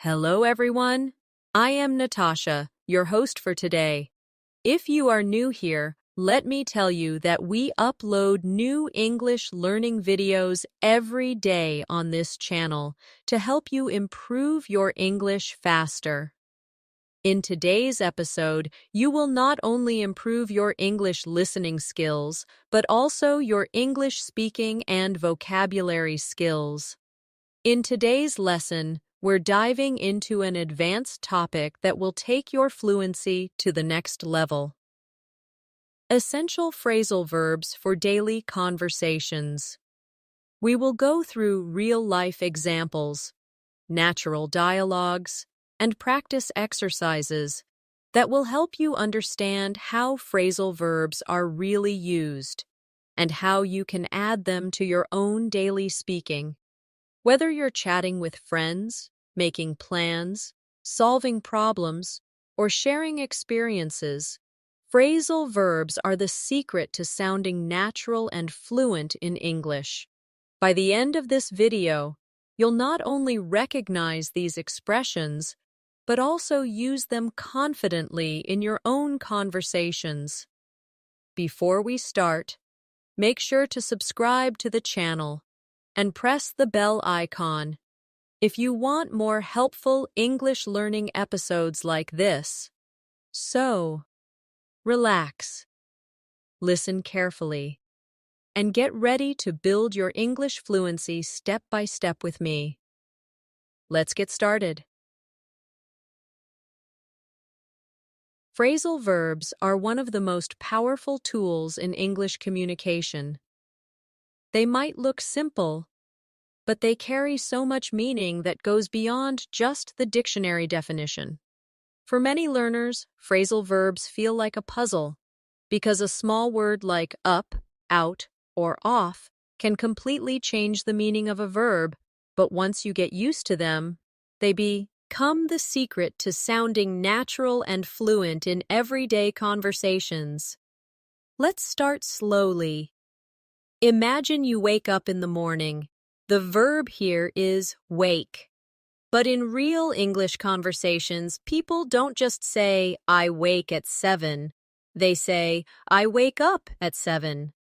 Hello, everyone. I am Natasha, your host for today. If you are new here, let me tell you that we upload new English learning videos every day on this channel to help you improve your English faster. In today's episode, you will not only improve your English listening skills, but also your English speaking and vocabulary skills. In today's lesson, we're diving into an advanced topic that will take your fluency to the next level. Essential phrasal verbs for daily conversations. We will go through real-life examples, natural dialogues, and practice exercises that will help you understand how phrasal verbs are really used and how you can add them to your own daily speaking. Whether you're chatting with friends, making plans, solving problems, or sharing experiences, phrasal verbs are the secret to sounding natural and fluent in English. By the end of this video, you'll not only recognize these expressions, but also use them confidently in your own conversations. Before we start, make sure to subscribe to the channel and press the bell icon if you want more helpful English learning episodes like this. So, relax, listen carefully, and get ready to build your English fluency step by step with me. Let's get started. Phrasal verbs are one of the most powerful tools in English communication. They might look simple, but they carry so much meaning that goes beyond just the dictionary definition. For many learners, phrasal verbs feel like a puzzle, because a small word like up, out, or off can completely change the meaning of a verb, but once you get used to them, they become the secret to sounding natural and fluent in everyday conversations. Let's start slowly. Imagine you wake up in the morning. The verb here is wake. But in real English conversations, people don't just say, I wake at 7. They say, I wake up at 7.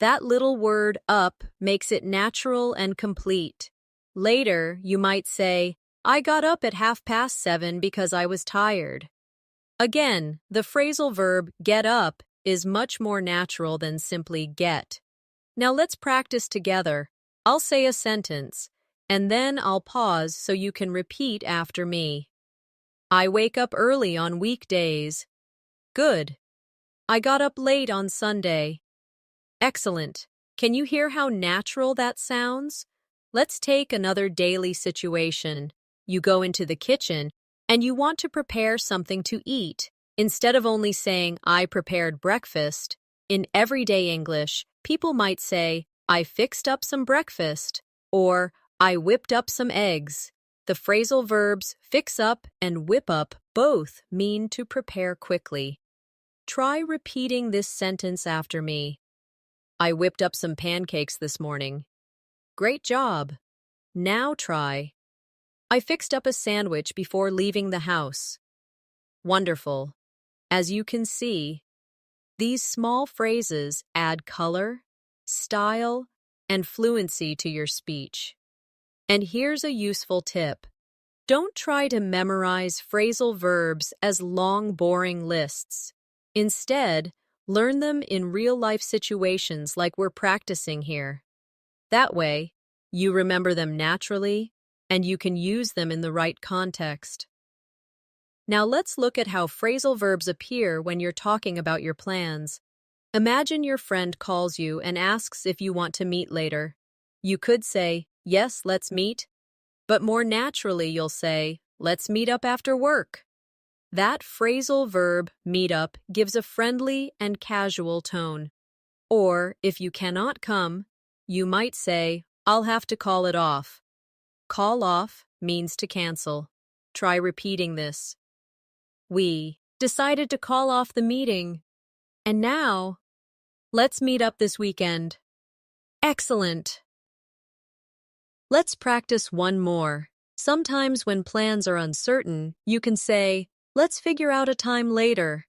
That little word up makes it natural and complete. Later, you might say, I got up at 7:30 because I was tired. Again, the phrasal verb get up is much more natural than simply get. Now let's practice together. I'll say a sentence, and then I'll pause so you can repeat after me. I wake up early on weekdays. Good. I got up late on Sunday. Excellent. Can you hear how natural that sounds? Let's take another daily situation. You go into the kitchen and you want to prepare something to eat. Instead of only saying, I prepared breakfast, in everyday English, people might say, I fixed up some breakfast, or I whipped up some eggs. The phrasal verbs fix up and whip up both mean to prepare quickly. Try repeating this sentence after me. I whipped up some pancakes this morning. Great job. Now try. I fixed up a sandwich before leaving the house. Wonderful. As you can see, these small phrases add color, style, and fluency to your speech. And here's a useful tip. Don't try to memorize phrasal verbs as long, boring lists. Instead, learn them in real-life situations like we're practicing here. That way, you remember them naturally, and you can use them in the right context. Now let's look at how phrasal verbs appear when you're talking about your plans. Imagine your friend calls you and asks if you want to meet later. You could say, yes, let's meet, but more naturally you'll say, let's meet up after work. That phrasal verb, meet up, gives a friendly and casual tone. Or, if you cannot come, you might say, I'll have to call it off. Call off means to cancel. Try repeating this. We decided to call off the meeting. And now, let's meet up this weekend. Excellent. Let's practice one more. Sometimes when plans are uncertain, you can say, let's figure out a time later.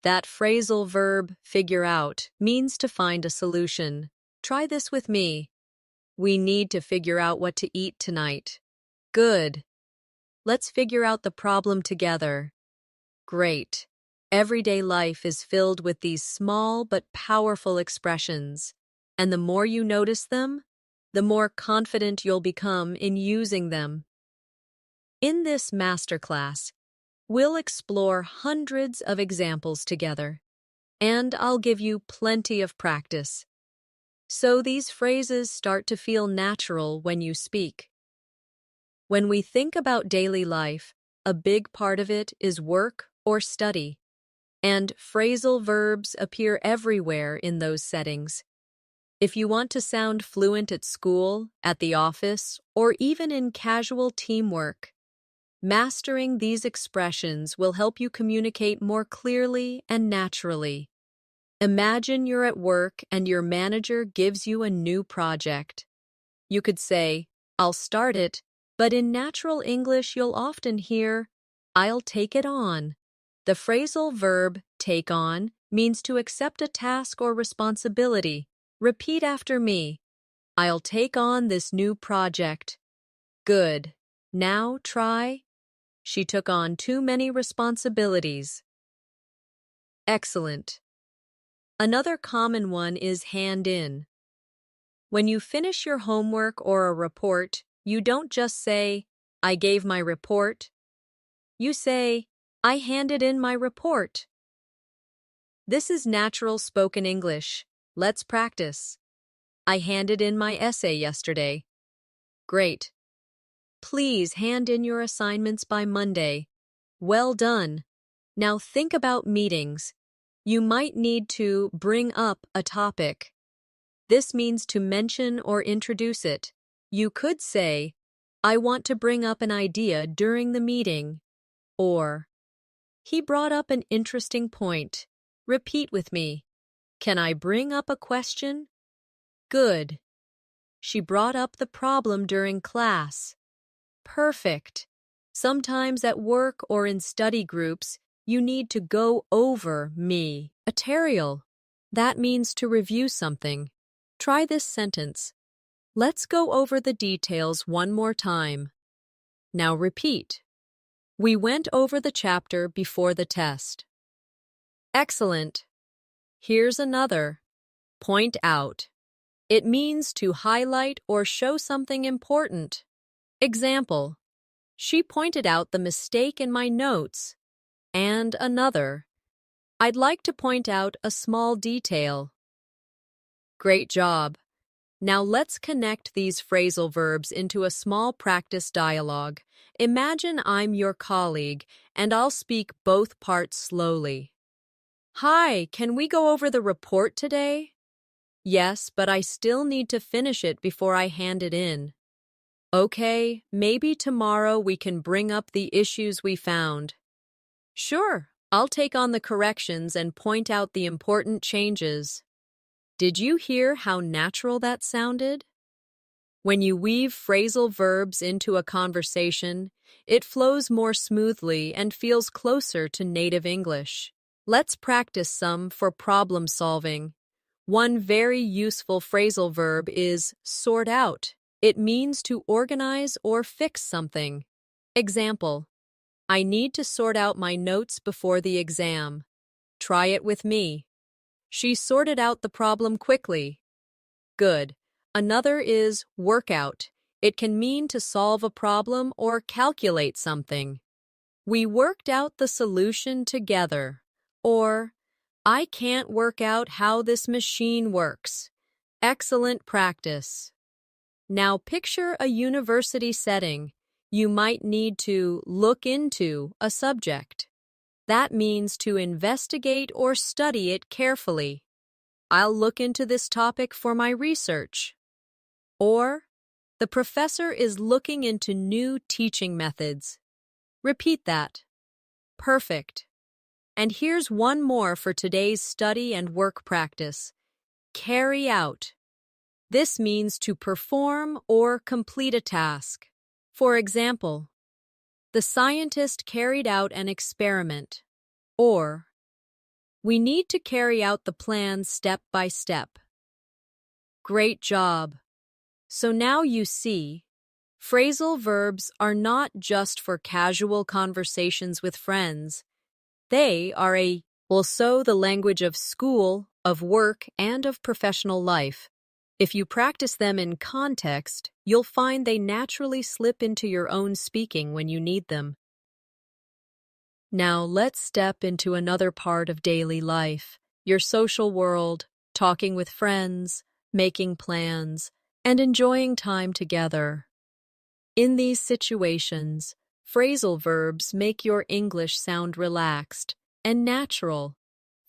That phrasal verb, figure out, means to find a solution. Try this with me. We need to figure out what to eat tonight. Good. Let's figure out the problem together. Great. Everyday life is filled with these small but powerful expressions, and the more you notice them, the more confident you'll become in using them. In this masterclass, we'll explore hundreds of examples together, and I'll give you plenty of practice, so these phrases start to feel natural when you speak. When we think about daily life, a big part of it is work or study, and phrasal verbs appear everywhere in those settings. If you want to sound fluent at school, at the office, or even in casual teamwork, mastering these expressions will help you communicate more clearly and naturally. Imagine you're at work and your manager gives you a new project. You could say, I'll start it, but in natural English you'll often hear, I'll take it on. The phrasal verb, take on, means to accept a task or responsibility. Repeat after me. I'll take on this new project. Good. Now try. She took on too many responsibilities. Excellent. Another common one is hand in. When you finish your homework or a report, you don't just say, I gave my report. You say, I handed in my report. This is natural spoken English. Let's practice. I handed in my essay yesterday. Great. Please hand in your assignments by Monday. Well done. Now think about meetings. You might need to bring up a topic. This means to mention or introduce it. You could say, I want to bring up an idea during the meeting. Or, he brought up an interesting point. Repeat with me. Can I bring up a question? Good. She brought up the problem during class. Perfect. Sometimes at work or in study groups, you need to go over material. That means to review something. Try this sentence. Let's go over the details one more time. Now repeat. We went over the chapter before the test. Excellent. Here's another. Point out. It means to highlight or show something important. Example. She pointed out the mistake in my notes. And another. I'd like to point out a small detail. Great job. Now let's connect these phrasal verbs into a small practice dialogue. Imagine I'm your colleague, and I'll speak both parts slowly. Hi, can we go over the report today? Yes, but I still need to finish it before I hand it in. Okay, maybe tomorrow we can bring up the issues we found. Sure, I'll take on the corrections and point out the important changes. Did you hear how natural that sounded? When you weave phrasal verbs into a conversation, it flows more smoothly and feels closer to native English. Let's practice some for problem solving. One very useful phrasal verb is sort out. It means to organize or fix something. Example. I need to sort out my notes before the exam. Try it with me. She sorted out the problem quickly. Good. Another is work out. It can mean to solve a problem or calculate something. We worked out the solution together. Or, I can't work out how this machine works. Excellent practice. Now picture a university setting. You might need to look into a subject. That means to investigate or study it carefully. I'll look into this topic for my research. Or, the professor is looking into new teaching methods. Repeat that. Perfect. And here's one more for today's study and work practice. Carry out. This means to perform or complete a task. For example, the scientist carried out an experiment. Or, we need to carry out the plan step by step. Great job. So now you see, phrasal verbs are not just for casual conversations with friends. They are also the language of school, of work, and of professional life. If you practice them in context, you'll find they naturally slip into your own speaking when you need them. Now let's step into another part of daily life, your social world, talking with friends, making plans, and enjoying time together. In these situations, phrasal verbs make your English sound relaxed and natural.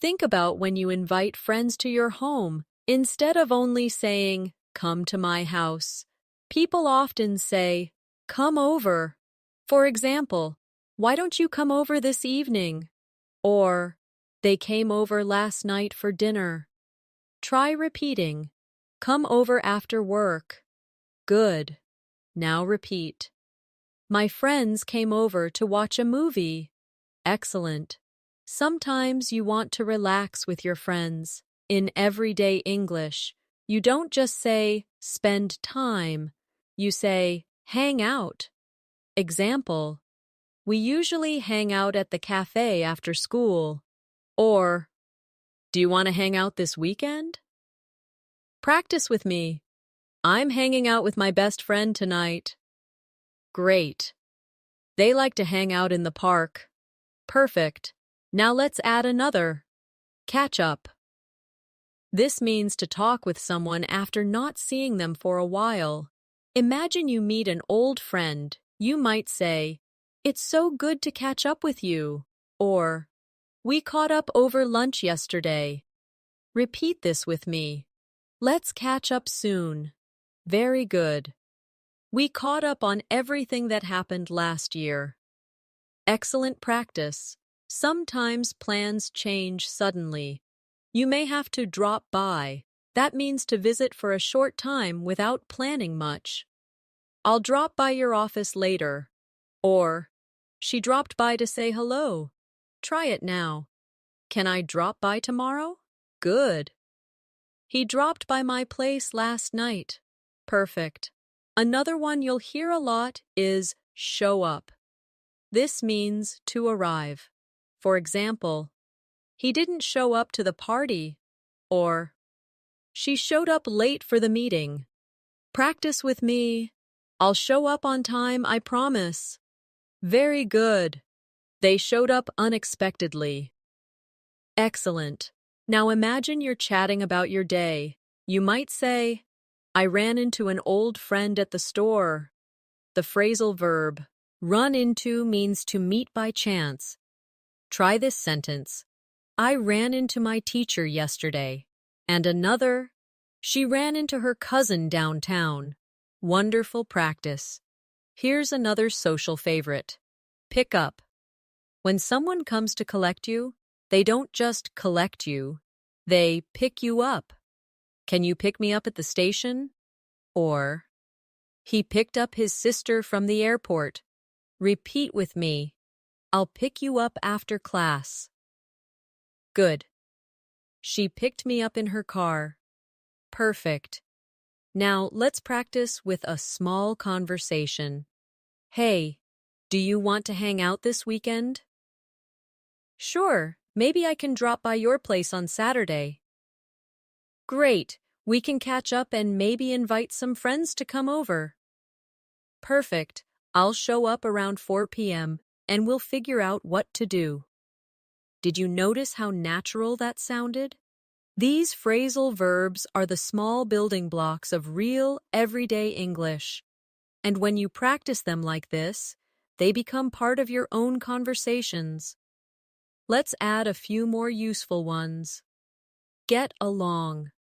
Think about when you invite friends to your home. Instead of only saying, "Come to my house," people often say, "Come over." For example, "Why don't you come over this evening?" Or, "They came over last night for dinner." Try repeating, "Come over after work." Good. Now repeat, "My friends came over to watch a movie." Excellent. Sometimes you want to relax with your friends. In everyday English, you don't just say, "spend time." You say, "hang out." Example, "We usually hang out at the cafe after school." Or, "Do you want to hang out this weekend?" Practice with me. "I'm hanging out with my best friend tonight." Great. They like to hang out in the park. Perfect. Now let's add another. Catch up. This means to talk with someone after not seeing them for a while. Imagine you meet an old friend. You might say, "It's so good to catch up with you." Or, "We caught up over lunch yesterday." Repeat this with me. "Let's catch up soon." Very good. We caught up on everything that happened last year. Excellent practice. Sometimes plans change suddenly. You may have to drop by. That means to visit for a short time without planning much. "I'll drop by your office later." Or, "She dropped by to say hello." Try it now. "Can I drop by tomorrow?" Good. "He dropped by my place last night." Perfect. Another one you'll hear a lot is show up. This means to arrive. For example, "He didn't show up to the party." Or, "She showed up late for the meeting." Practice with me. "I'll show up on time, I promise." Very good. They showed up unexpectedly. Excellent. Now imagine you're chatting about your day. You might say, "I ran into an old friend at the store." The phrasal verb, run into, means to meet by chance. Try this sentence. "I ran into my teacher yesterday." And another, "She ran into her cousin downtown." Wonderful practice. Here's another social favorite. Pick up. When someone comes to collect you, they don't just collect you, they pick you up. "Can you pick me up at the station?" Or, "He picked up his sister from the airport." Repeat with me. "I'll pick you up after class." Good. "She picked me up in her car." Perfect. Now let's practice with a small conversation. "Hey, do you want to hang out this weekend?" "Sure, maybe I can drop by your place on Saturday." Great, we can catch up and maybe invite some friends to come over. Perfect, I'll show up around 4 p.m. and we'll figure out what to do. Did you notice how natural that sounded? These phrasal verbs are the small building blocks of real, everyday English. And when you practice them like this, they become part of your own conversations. Let's add a few more useful ones. Get along.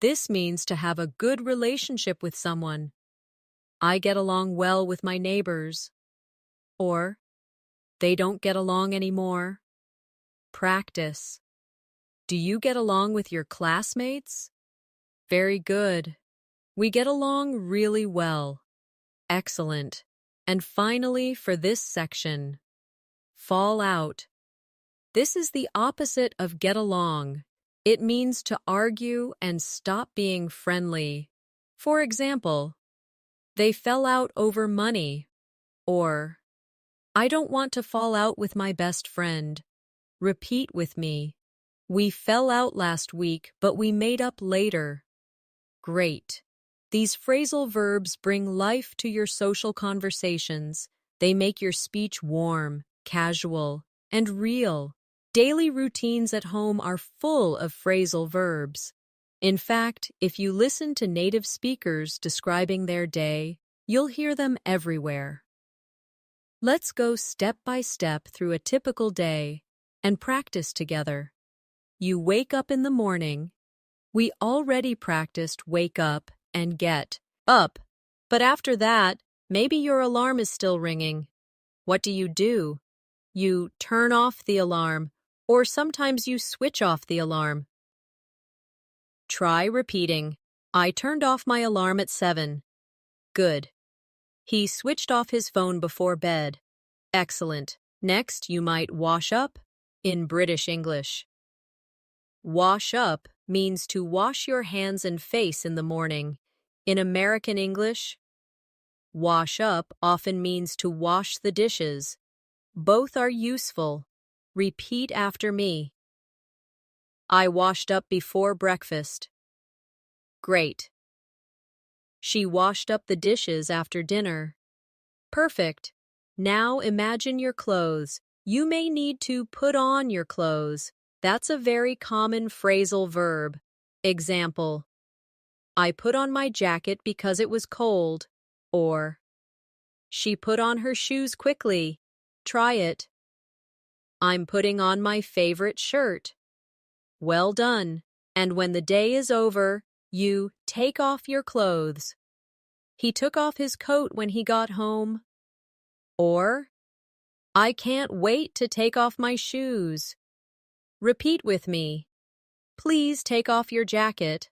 This means to have a good relationship with someone. "I get along well with my neighbors." Or, "They don't get along anymore." Practice. "Do you get along with your classmates?" Very good. "We get along really well." Excellent. And finally, for this section, fall out. This is the opposite of get along. It means to argue and stop being friendly. For example, they fell out over money, or I don't want to fall out with my best friend. Repeat with me. We fell out last week, but we made up later. Great. These phrasal verbs bring life to your social conversations. They make your speech warm, casual, and real. Daily routines at home are full of phrasal verbs. In fact, if you listen to native speakers describing their day, you'll hear them everywhere. Let's go step by step through a typical day and practice together. You wake up in the morning. We already practiced wake up and get up. But after that, maybe your alarm is still ringing. What do? You turn off the alarm, or sometimes you switch off the alarm. Try repeating. I turned off my alarm at 7. Good. He switched off his phone before bed. Excellent. Next, you might wash up in British English. Wash up means to wash your hands and face in the morning. In American English, wash up often means to wash the dishes. Both are useful. Repeat after me. I washed up before breakfast. Great. She washed up the dishes after dinner. Perfect. Now imagine your clothes. You may need to put on your clothes. That's a very common phrasal verb. Example: I put on my jacket because it was cold. Or, she put on her shoes quickly. Try it. I'm putting on my favorite shirt. Well done. And when the day is over, you take off your clothes. He took off his coat when he got home. Or, I can't wait to take off my shoes. Repeat with me. Please take off your jacket.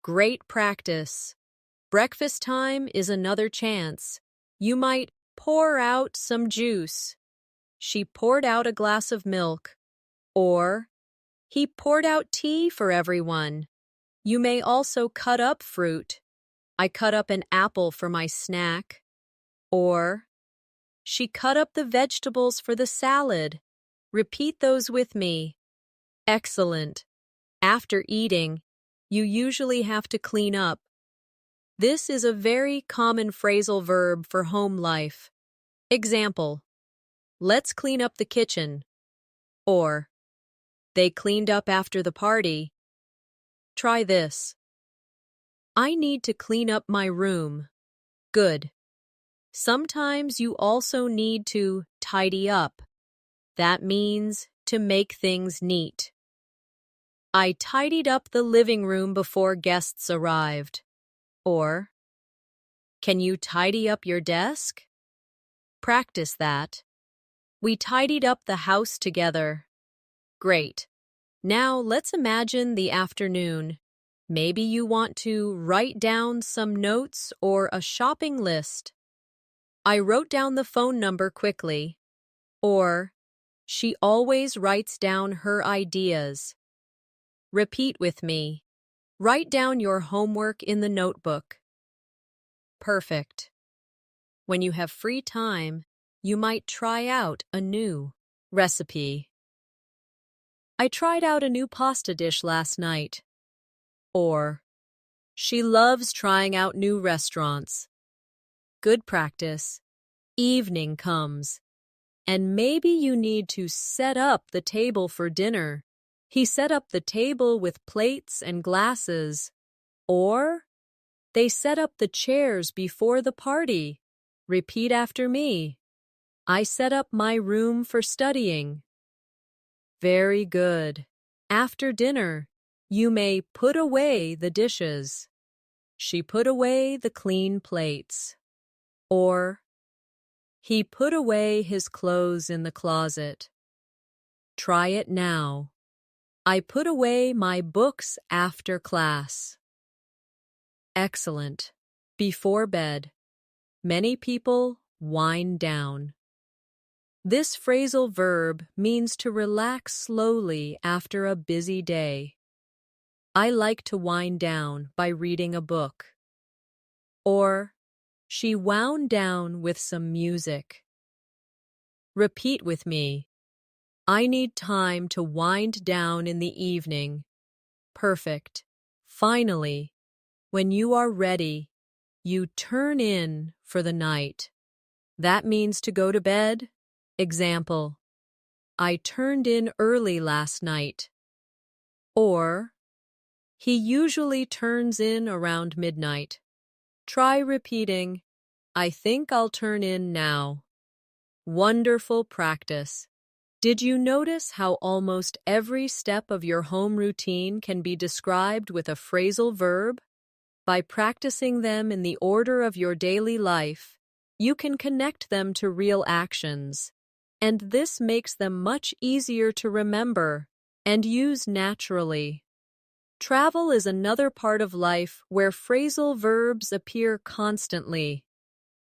Great practice. Breakfast time is another chance. You might pour out some juice. She poured out a glass of milk. Or, he poured out tea for everyone. You may also cut up fruit. I cut up an apple for my snack. Or, she cut up the vegetables for the salad. Repeat those with me. Excellent. After eating, you usually have to clean up. This is a very common phrasal verb for home life. Example: let's clean up the kitchen. Or, they cleaned up after the party. Try this. I need to clean up my room. Good. Sometimes you also need to tidy up. That means to make things neat. I tidied up the living room before guests arrived. Or, can you tidy up your desk? Practice that. We tidied up the house together. Great. Now let's imagine the afternoon. Maybe you want to write down some notes or a shopping list. I wrote down the phone number quickly. Or, she always writes down her ideas. Repeat with me. Write down your homework in the notebook. Perfect. When you have free time, you might try out a new recipe. I tried out a new pasta dish last night. Or, she loves trying out new restaurants. Good practice. Evening comes, and maybe you need to set up the table for dinner. He set up the table with plates and glasses. Or, they set up the chairs before the party. Repeat after me. I set up my room for studying. Very good. After dinner, you may put away the dishes. She put away the clean plates. Or, he put away his clothes in the closet. Try it now. I put away my books after class. Excellent. Before bed. Many people wind down. This phrasal verb means to relax slowly after a busy day. I like to wind down by reading a book. Or, she wound down with some music. Repeat with me. I need time to wind down in the evening. Perfect. Finally, when you are ready, you turn in for the night. That means to go to bed. Example, I turned in early last night. Or, he usually turns in around midnight. Try repeating, I think I'll turn in now. Wonderful practice. Did you notice how almost every step of your home routine can be described with a phrasal verb? By practicing them in the order of your daily life, you can connect them to real actions, and this makes them much easier to remember and use naturally. Travel is another part of life where phrasal verbs appear constantly.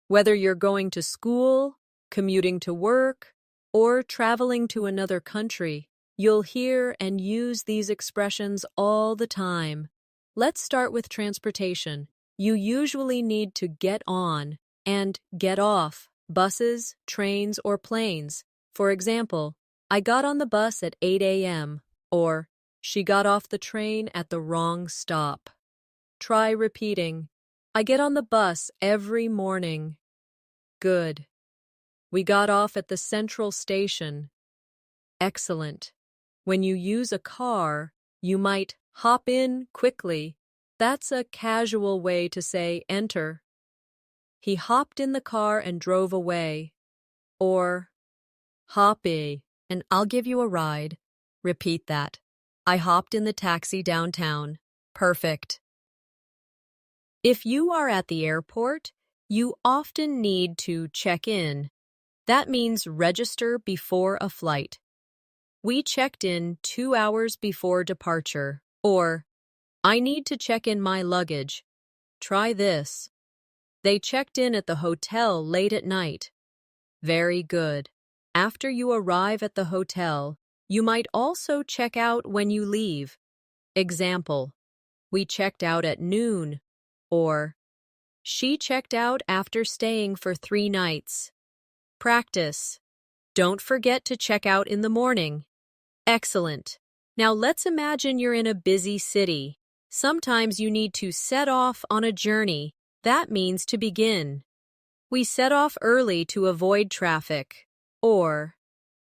Whether you're going to school, commuting to work, or traveling to another country, you'll hear and use these expressions all the time. Let's start with transportation. You usually need to get on and get off buses, trains, or planes. For example, I got on the bus at 8 a.m. or she got off the train at the wrong stop. Try repeating, I get on the bus every morning. Good. We got off at the central station. Excellent. When you use a car, you might hop in quickly. That's a casual way to say enter. He hopped in the car and drove away. Or, hoppy, and I'll give you a ride. Repeat that. I hopped in the taxi downtown. Perfect. If you are at the airport, you often need to check in. That means register before a flight. We checked in 2 hours before departure. Or, I need to check in my luggage. Try this. They checked in at the hotel late at night. Very good. After you arrive at the hotel, you might also check out when you leave. Example, we checked out at noon. Or, she checked out after staying for 3 nights. Practice. Don't forget to check out in the morning. Excellent. Now let's imagine you're in a busy city. Sometimes you need to set off on a journey. That means to begin. We set off early to avoid traffic. Or,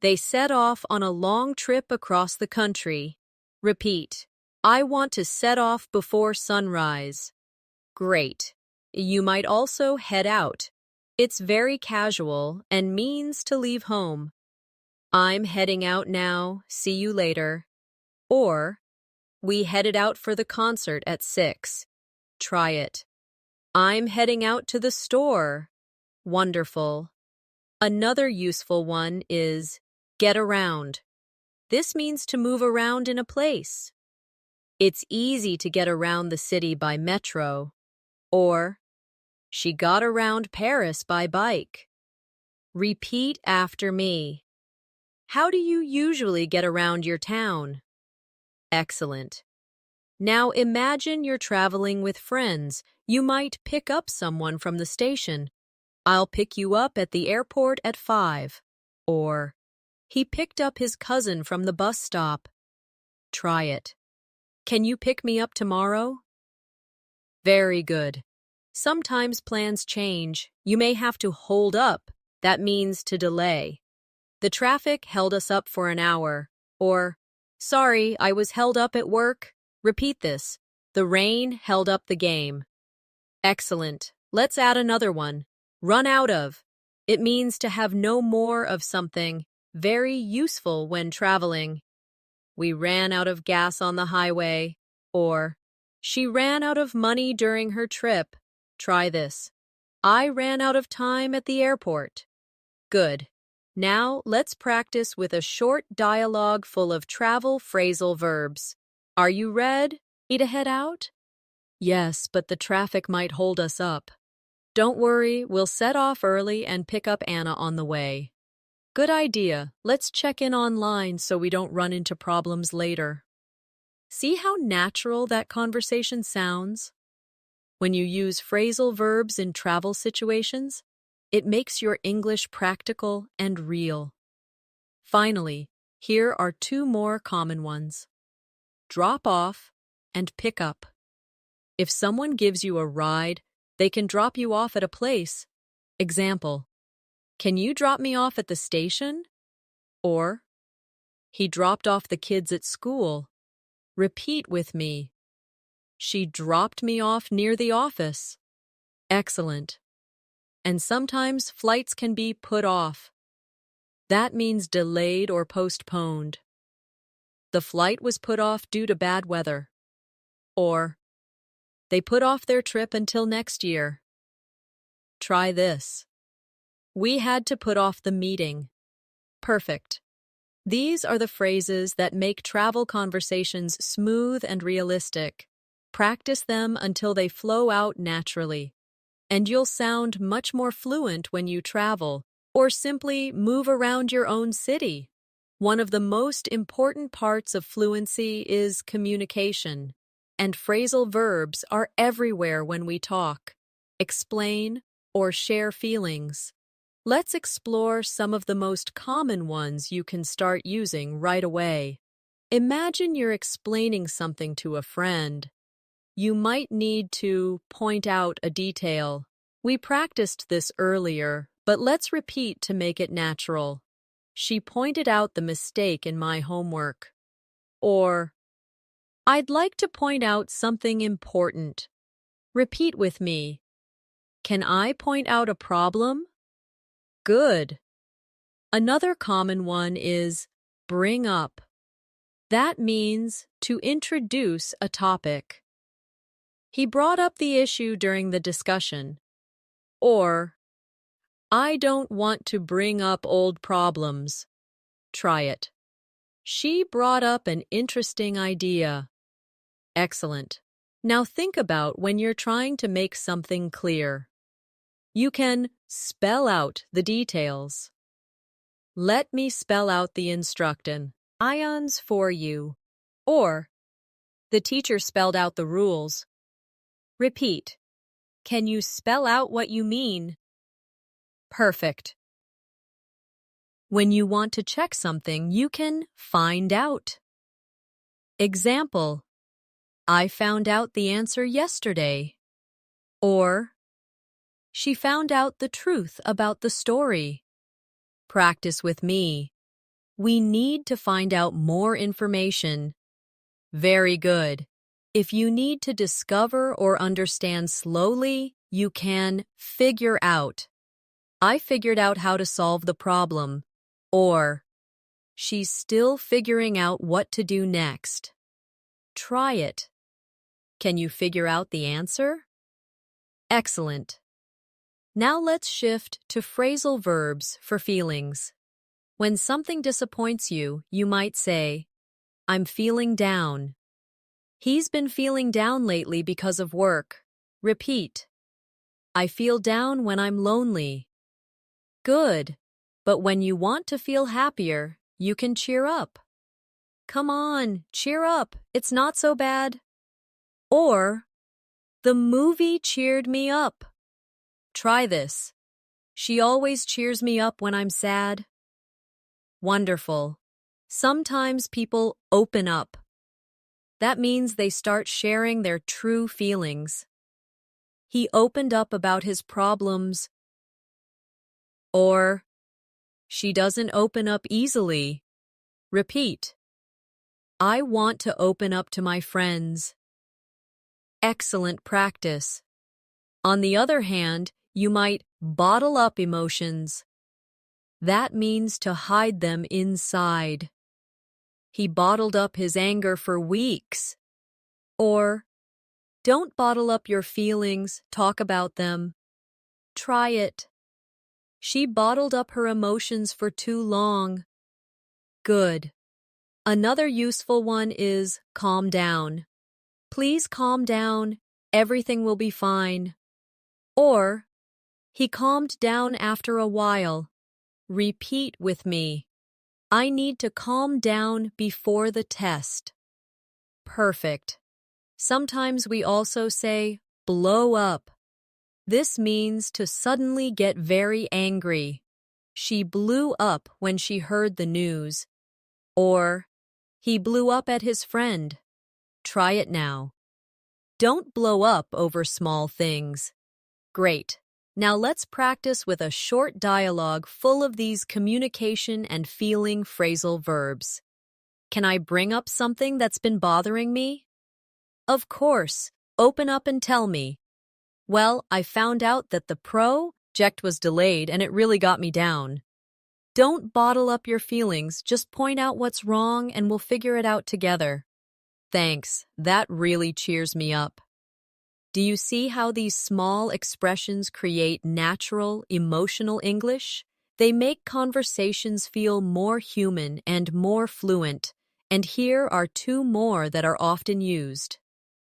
they set off on a long trip across the country. Repeat. I want to set off before sunrise. Great. You might also head out. It's very casual and means to leave home. I'm heading out now, see you later. Or, we headed out for the concert at 6. Try it. I'm heading out to the store. Wonderful. Another useful one is get around. This means to move around in a place. It's easy to get around the city by metro. Or, she got around Paris by bike. Repeat after me. How do you usually get around your town? Excellent. Now imagine you're traveling with friends. You might pick up someone from the station. I'll pick you up at the airport at 5. Or, he picked up his cousin from the bus stop. Try it. Can you pick me up tomorrow? Very good. Sometimes plans change. You may have to hold up. That means to delay. The traffic held us up for an hour. Or, sorry, I was held up at work. Repeat this. The rain held up the game. Excellent. Let's add another one. Run out of. It means to have no more of something. Very useful when traveling. We ran out of gas on the highway. Or, she ran out of money during her trip. Try this. I ran out of time at the airport. Good. Now let's practice with a short dialogue full of travel phrasal verbs. Are you ready to head out? Yes, but the traffic might hold us up. Don't worry, we'll set off early and pick up Anna on the way. Good idea. Let's check in online so we don't run into problems later. See how natural that conversation sounds? When you use phrasal verbs in travel situations, it makes your English practical and real. Finally, here are two more common ones. Drop off and pick up. If someone gives you a ride, they can drop you off at a place. Example, can you drop me off at the station? Or, he dropped off the kids at school. Repeat with me. She dropped me off near the office. Excellent. And sometimes flights can be put off. That means delayed or postponed. The flight was put off due to bad weather. Or, they put off their trip until next year. Try this. We had to put off the meeting. Perfect. These are the phrases that make travel conversations smooth and realistic. Practice them until they flow out naturally, and you'll sound much more fluent when you travel or simply move around your own city. One of the most important parts of fluency is communication, and phrasal verbs are everywhere when we talk, explain, or share feelings. Let's explore some of the most common ones you can start using right away. Imagine you're explaining something to a friend. You might need to point out a detail. We practiced this earlier, but let's repeat to make it natural. She pointed out the mistake in my homework. Or, I'd like to point out something important. Repeat with me. Can I point out a problem? Good. Another common one is bring up. That means to introduce a topic. He brought up the issue during the discussion. Or, I don't want to bring up old problems. Try it. She brought up an interesting idea. Excellent. Now think about when you're trying to make something clear. You can spell out the details. Let me spell out the instruction. Ions for you. Or, the teacher spelled out the rules. Repeat. Can you spell out what you mean? Perfect. When you want to check something, you can find out. Example, I found out the answer yesterday. Or, she found out the truth about the story. Practice with me. We need to find out more information. Very good. If you need to discover or understand slowly, you can figure out. I figured out how to solve the problem. Or, she's still figuring out what to do next. Try it. Can you figure out the answer? Excellent. Now let's shift to phrasal verbs for feelings. When something disappoints you, you might say, I'm feeling down. He's been feeling down lately because of work. Repeat. I feel down when I'm lonely. Good. But when you want to feel happier, you can cheer up. Come on, cheer up. It's not so bad. Or, the movie cheered me up. Try this. She always cheers me up when I'm sad. Wonderful. Sometimes people open up. That means they start sharing their true feelings. He opened up about his problems. Or, she doesn't open up easily. Repeat. I want to open up to my friends. Excellent practice. On the other hand, you might bottle up emotions. That means to hide them inside. He bottled up his anger for weeks. Or, don't bottle up your feelings, talk about them. Try it. She bottled up her emotions for too long. Good. Another useful one is calm down. Please calm down. Everything will be fine. Or, He calmed down after a while. Repeat with me. I need to calm down before the test. Perfect. Sometimes we also say, blow up. This means to suddenly get very angry. She blew up when she heard the news. Or, he blew up at his friend. Try it now. Don't blow up over small things. Great. Now let's practice with a short dialogue full of these communication and feeling phrasal verbs. Can I bring up something that's been bothering me? Of course. Open up and tell me. Well, I found out that the project was delayed and it really got me down. Don't bottle up your feelings, just point out what's wrong and we'll figure it out together. Thanks, that really cheers me up. Do you see how these small expressions create natural, emotional English? They make conversations feel more human and more fluent, and here are two more that are often used.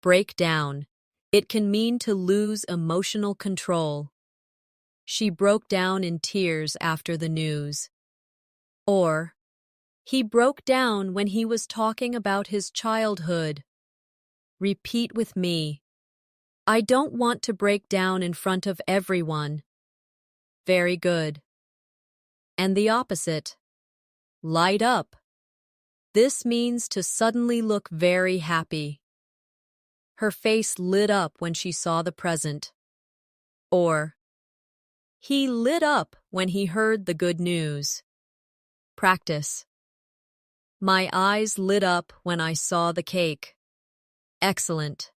Break down. It can mean to lose emotional control. She broke down in tears after the news. Or, he broke down when he was talking about his childhood. Repeat with me. I don't want to break down in front of everyone. Very good. And the opposite. Light up. This means to suddenly look very happy. Her face lit up when she saw the present. Or, he lit up when he heard the good news. Practice. My eyes lit up when I saw the cake. Excellent.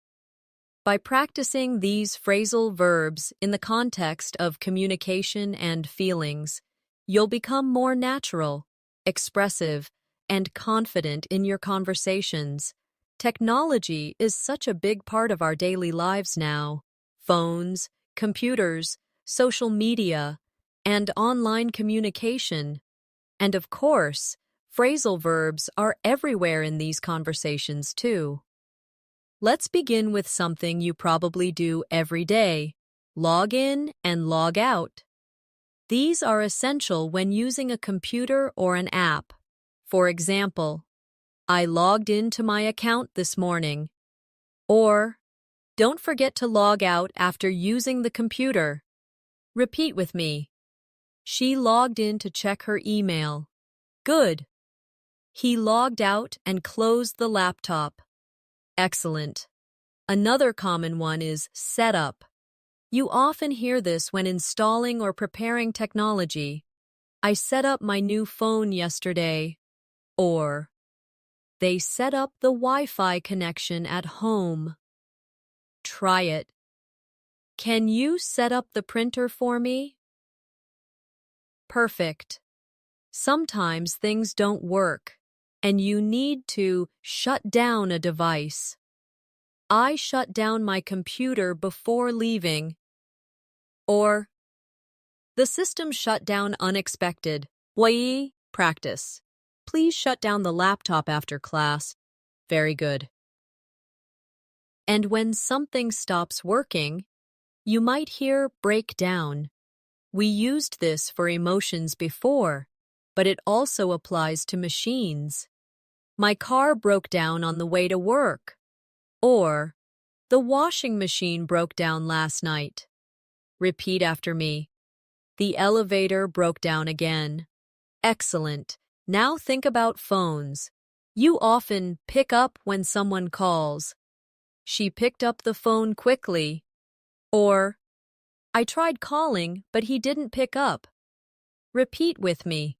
By practicing these phrasal verbs in the context of communication and feelings, you'll become more natural, expressive, and confident in your conversations. Technology is such a big part of our daily lives now. Phones, computers, social media, and online communication. And of course, phrasal verbs are everywhere in these conversations too. Let's begin with something you probably do every day. Log in and log out. These are essential when using a computer or an app. For example, I logged into my account this morning. Or, don't forget to log out after using the computer. Repeat with me. She logged in to check her email. Good. He logged out and closed the laptop. Excellent. Another common one is setup. You often hear this when installing or preparing technology. I set up my new phone yesterday. Or, they set up the Wi-Fi connection at home. Try it. Can you set up the printer for me? Perfect. Sometimes things don't work, and you need to shut down a device. I shut down my computer before leaving. Or, the system shut down unexpected. Practice. Please shut down the laptop after class. Very good. And when something stops working, you might hear break down. We used this for emotions before, but it also applies to machines. My car broke down on the way to work. Or, the washing machine broke down last night. Repeat after me. The elevator broke down again. Excellent. Now think about phones. You often pick up when someone calls. She picked up the phone quickly. Or, I tried calling, but he didn't pick up. Repeat with me.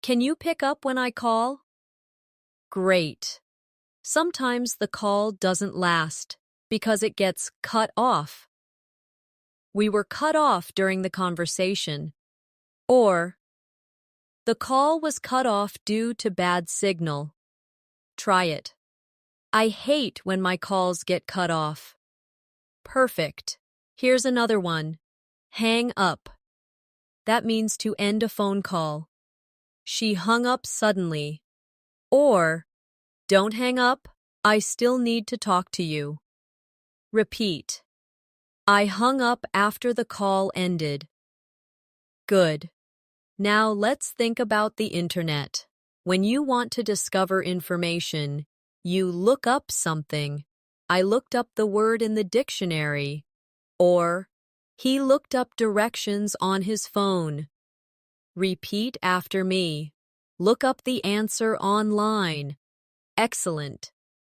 Can you pick up when I call? Great. Sometimes the call doesn't last because it gets cut off. We were cut off during the conversation. Or, the call was cut off due to bad signal. Try it. I hate when my calls get cut off. Perfect. Here's another one. Hang up. That means to end a phone call. She hung up suddenly. Or, don't hang up, I still need to talk to you. Repeat. I hung up after the call ended. Good. Now let's think about the internet. When you want to discover information, you look up something. I looked up the word in the dictionary. Or, he looked up directions on his phone. Repeat after me. Look up the answer online. Excellent.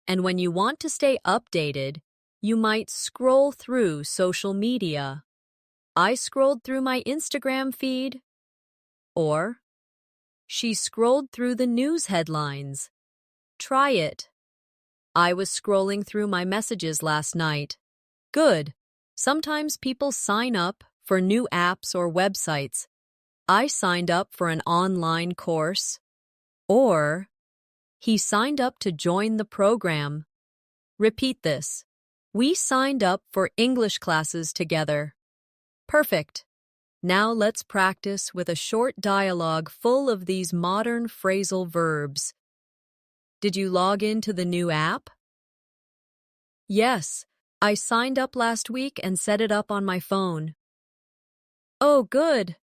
And when you want to stay updated, you might scroll through social media. I scrolled through my Instagram feed. Or, she scrolled through the news headlines. Try it. I was scrolling through my messages last night. Good. Sometimes people sign up for new apps or websites. I signed up for an online course. Or, he signed up to join the program. Repeat this. We signed up for English classes together. Perfect. Now let's practice with a short dialogue full of these modern phrasal verbs. Did you log into the new app? Yes, I signed up last week and set it up on my phone. Oh, good.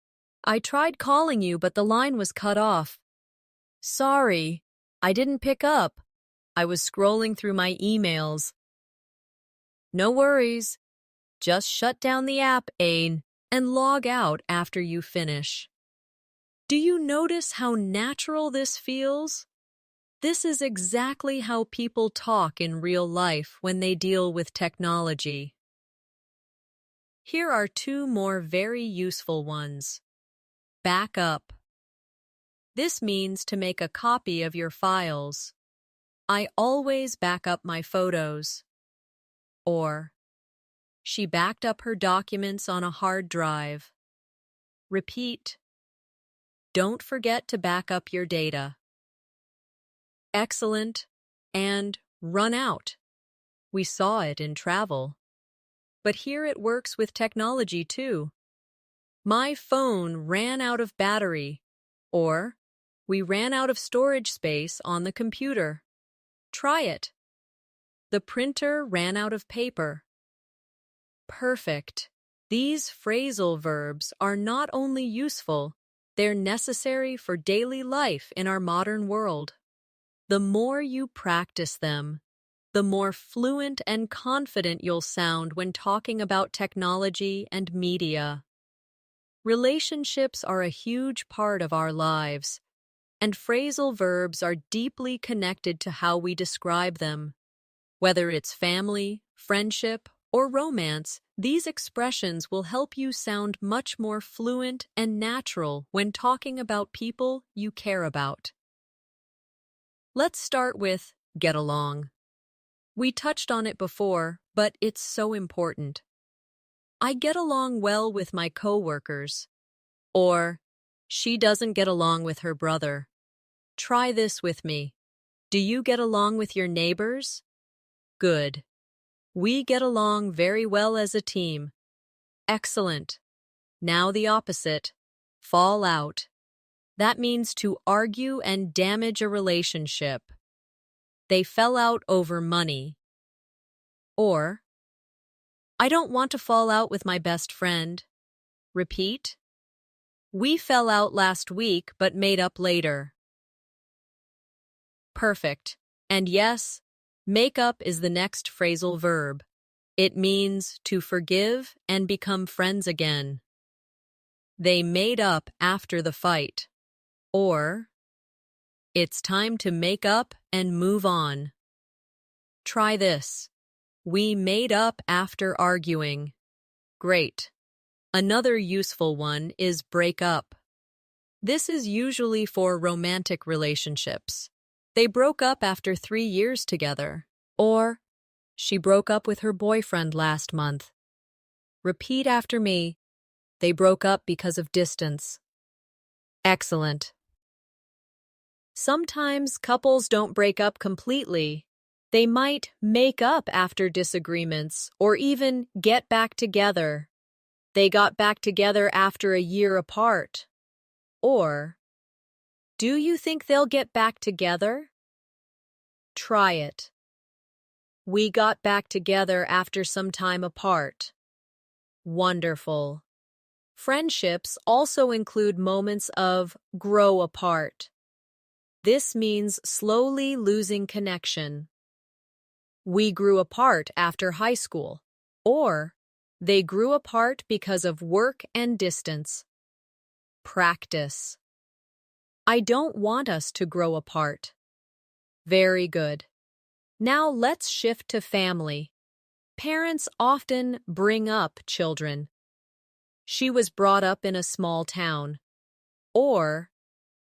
I tried calling you, but the line was cut off. Sorry, I didn't pick up. I was scrolling through my emails. No worries. Just shut down the app, Ain, and log out after you finish. Do you notice how natural this feels? This is exactly how people talk in real life when they deal with technology. Here are two more very useful ones. Back up. This means to make a copy of your files. I always back up my photos. Or, she backed up her documents on a hard drive. Repeat. Don't forget to back up your data. Excellent and run out. We saw it in travel. But here it works with technology too. My phone ran out of battery. Or, we ran out of storage space on the computer. Try it. The printer ran out of paper. Perfect. These phrasal verbs are not only useful, they're necessary for daily life in our modern world. The more you practice them, the more fluent and confident you'll sound when talking about technology and media. Relationships are a huge part of our lives, and phrasal verbs are deeply connected to how we describe them. Whether it's family, friendship, or romance, these expressions will help you sound much more fluent and natural when talking about people you care about. Let's start with get along. We touched on it before, but it's so important. I get along well with my coworkers. Or, she doesn't get along with her brother. Try this with me. Do you get along with your neighbors? Good. We get along very well as a team. Excellent. Now the opposite. Fall out. That means to argue and damage a relationship. They fell out over money. Or, I don't want to fall out with my best friend. Repeat. We fell out last week but made up later. Perfect. And yes, make up is the next phrasal verb. It means to forgive and become friends again. They made up after the fight. Or, it's time to make up and move on. Try this. We made up after arguing. Great. Another useful one is break up. This is usually for romantic relationships. They broke up after 3 years together. Or, she broke up with her boyfriend last month. Repeat after me. They broke up because of distance. Excellent. Sometimes couples don't break up completely. They might make up after disagreements or even get back together. They got back together after a year apart. Or, do you think they'll get back together? Try it. We got back together after some time apart. Wonderful. Friendships also include moments of grow apart. This means slowly losing connection. We grew apart after high school, or they grew apart because of work and distance. Practice. I don't want us to grow apart. Very good. Now let's shift to family. Parents often bring up children. She was brought up in a small town. Or,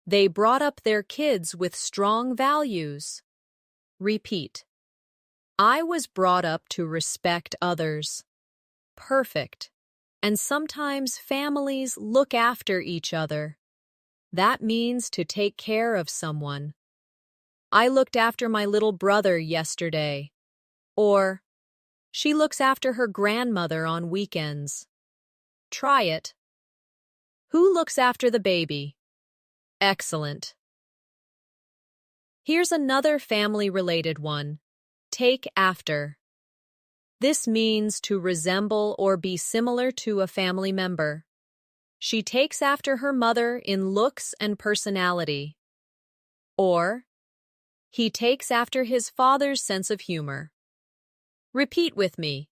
they brought up their kids with strong values. Repeat. I was brought up to respect others. Perfect. And sometimes families look after each other. That means to take care of someone. I looked after my little brother yesterday. Or, she looks after her grandmother on weekends. Try it. Who looks after the baby? Excellent. Here's another family-related one. Take after. This means to resemble or be similar to a family member. She takes after her mother in looks and personality. Or, he takes after his father's sense of humor. Repeat with me.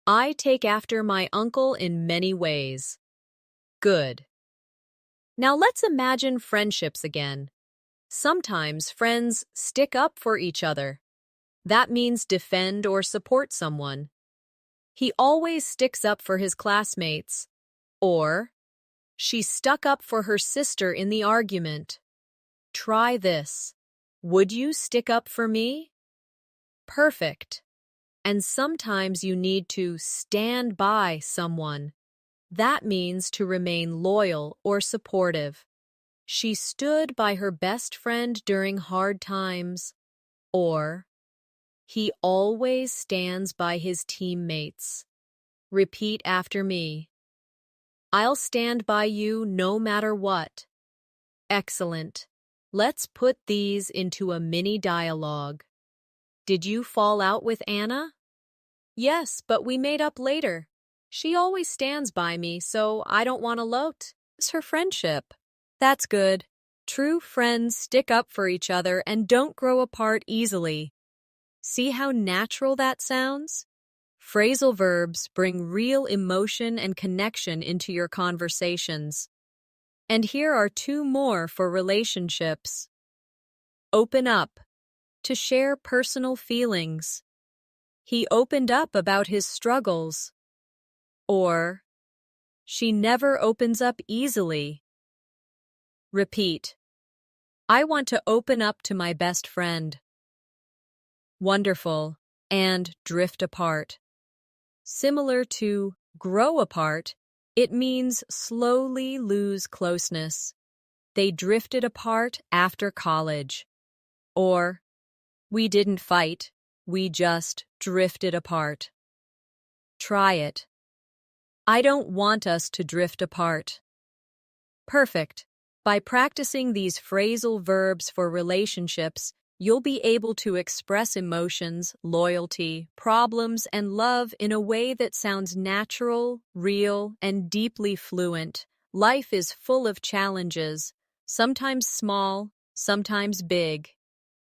I take after my uncle in many ways. Good. Now let's imagine friendships again. Sometimes friends stick up for each other. That means defend or support someone. He always sticks up for his classmates. Or, she stuck up for her sister in the argument. Try this. Would you stick up for me? Perfect. And sometimes you need to stand by someone. That means to remain loyal or supportive. She stood by her best friend during hard times. Or, he always stands by his teammates. Repeat after me. I'll stand by you no matter what. Excellent. Let's put these into a mini dialogue. Did you fall out with Anna? Yes, but we made up later. She always stands by me, so I don't want to lose her friendship. That's good. True friends stick up for each other and don't grow apart easily. See how natural that sounds? Phrasal verbs bring real emotion and connection into your conversations. And here are two more for relationships. Open up. To share personal feelings. He opened up about his struggles. Or, she never opens up easily. Repeat. I want to open up to my best friend. Wonderful. And drift apart. Similar to grow apart, it means slowly lose closeness. They drifted apart after college. Or, we didn't fight, we just drifted apart. Try it. I don't want us to drift apart. Perfect. By practicing these phrasal verbs for relationships, you'll be able to express emotions, loyalty, problems, and love in a way that sounds natural, real, and deeply fluent. Life is full of challenges, sometimes small, sometimes big.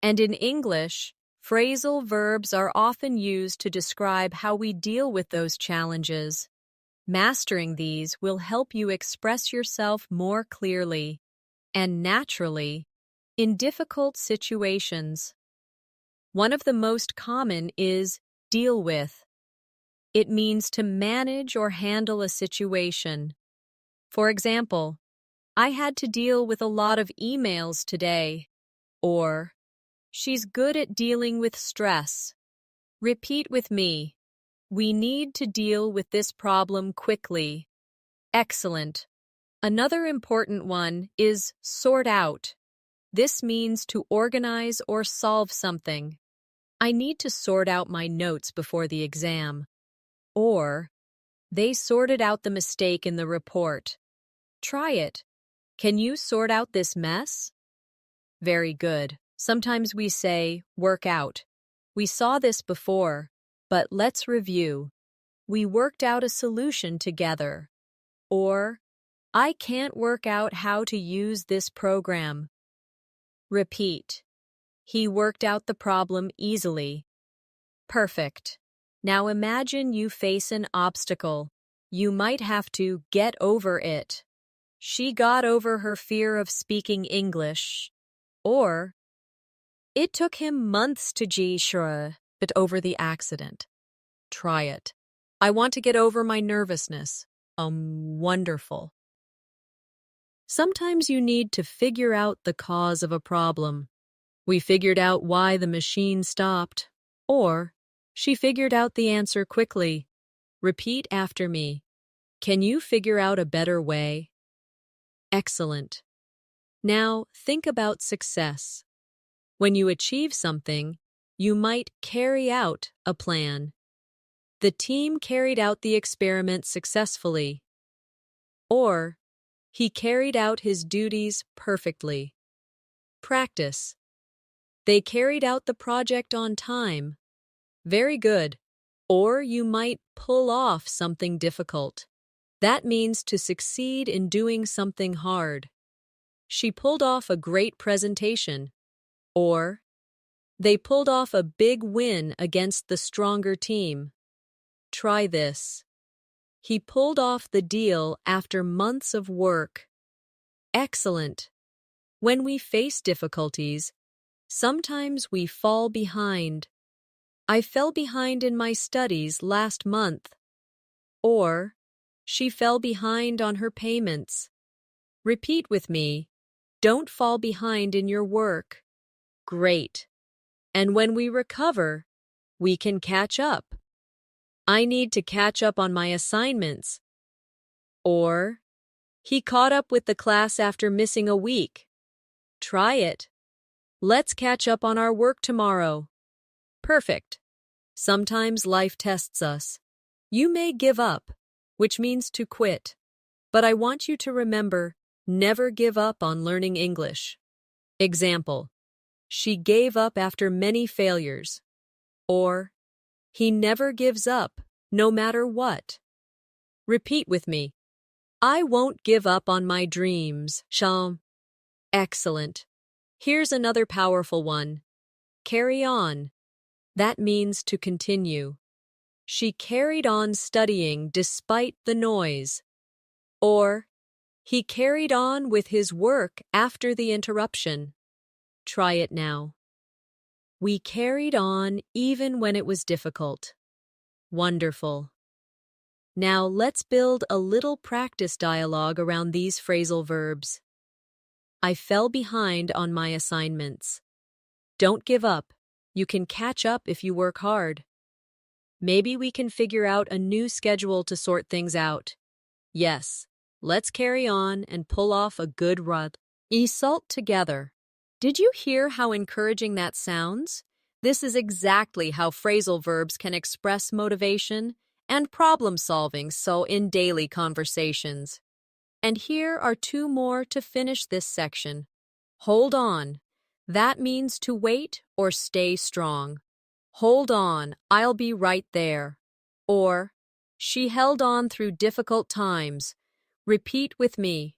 And in English, phrasal verbs are often used to describe how we deal with those challenges. Mastering these will help you express yourself more clearly and naturally in difficult situations. One of the most common is deal with. It means to manage or handle a situation. For example, I had to deal with a lot of emails today. Or, she's good at dealing with stress. Repeat with me. We need to deal with this problem quickly. Excellent. Another important one is sort out. This means to organize or solve something. I need to sort out my notes before the exam. Or, they sorted out the mistake in the report. Try it. Can you sort out this mess? Very good. Sometimes we say, work out. We saw this before, but let's review. We worked out a solution together. Or, I can't work out how to use this program. Repeat. He worked out the problem easily. Perfect. Now imagine you face an obstacle. You might have to get over it. She got over her fear of speaking English. Or, it took him months to get over the accident. Try it. I want to get over my nervousness. Wonderful. Sometimes you need to figure out the cause of a problem. We figured out why the machine stopped. Or, she figured out the answer quickly. Repeat after me. Can you figure out a better way? Excellent. Now, think about success. When you achieve something, you might carry out a plan. The team carried out the experiment successfully. Or, he carried out his duties perfectly. Practice. They carried out the project on time. Very good. Or you might pull off something difficult. That means to succeed in doing something hard. She pulled off a great presentation. Or, they pulled off a big win against the stronger team. Try this. He pulled off the deal after months of work. Excellent. When we face difficulties, sometimes we fall behind. I fell behind in my studies last month. Or, she fell behind on her payments. Repeat with me. Don't fall behind in your work. Great. And when we recover, we can catch up. I need to catch up on my assignments. Or, he caught up with the class after missing a week. Try it. Let's catch up on our work tomorrow. Perfect. Sometimes life tests us. You may give up, which means to quit. But I want you to remember, never give up on learning English. Example. She gave up after many failures. Or, he never gives up, no matter what. Repeat with me. I won't give up on my dreams. Excellent. Here's another powerful one. Carry on. That means to continue. She carried on studying despite the noise. Or, he carried on with his work after the interruption. Try it now. We carried on even when it was difficult. Wonderful. Now let's build a little practice dialogue around these phrasal verbs. I fell behind on my assignments. Don't give up. You can catch up if you work hard. Maybe we can figure out a new schedule to sort things out. Yes, let's carry on and pull off a good result together. Did you hear how encouraging that sounds? This is exactly how phrasal verbs can express motivation and problem-solving in daily conversations. And here are two more to finish this section. Hold on. That means to wait or stay strong. Hold on, I'll be right there. Or, she held on through difficult times. Repeat with me.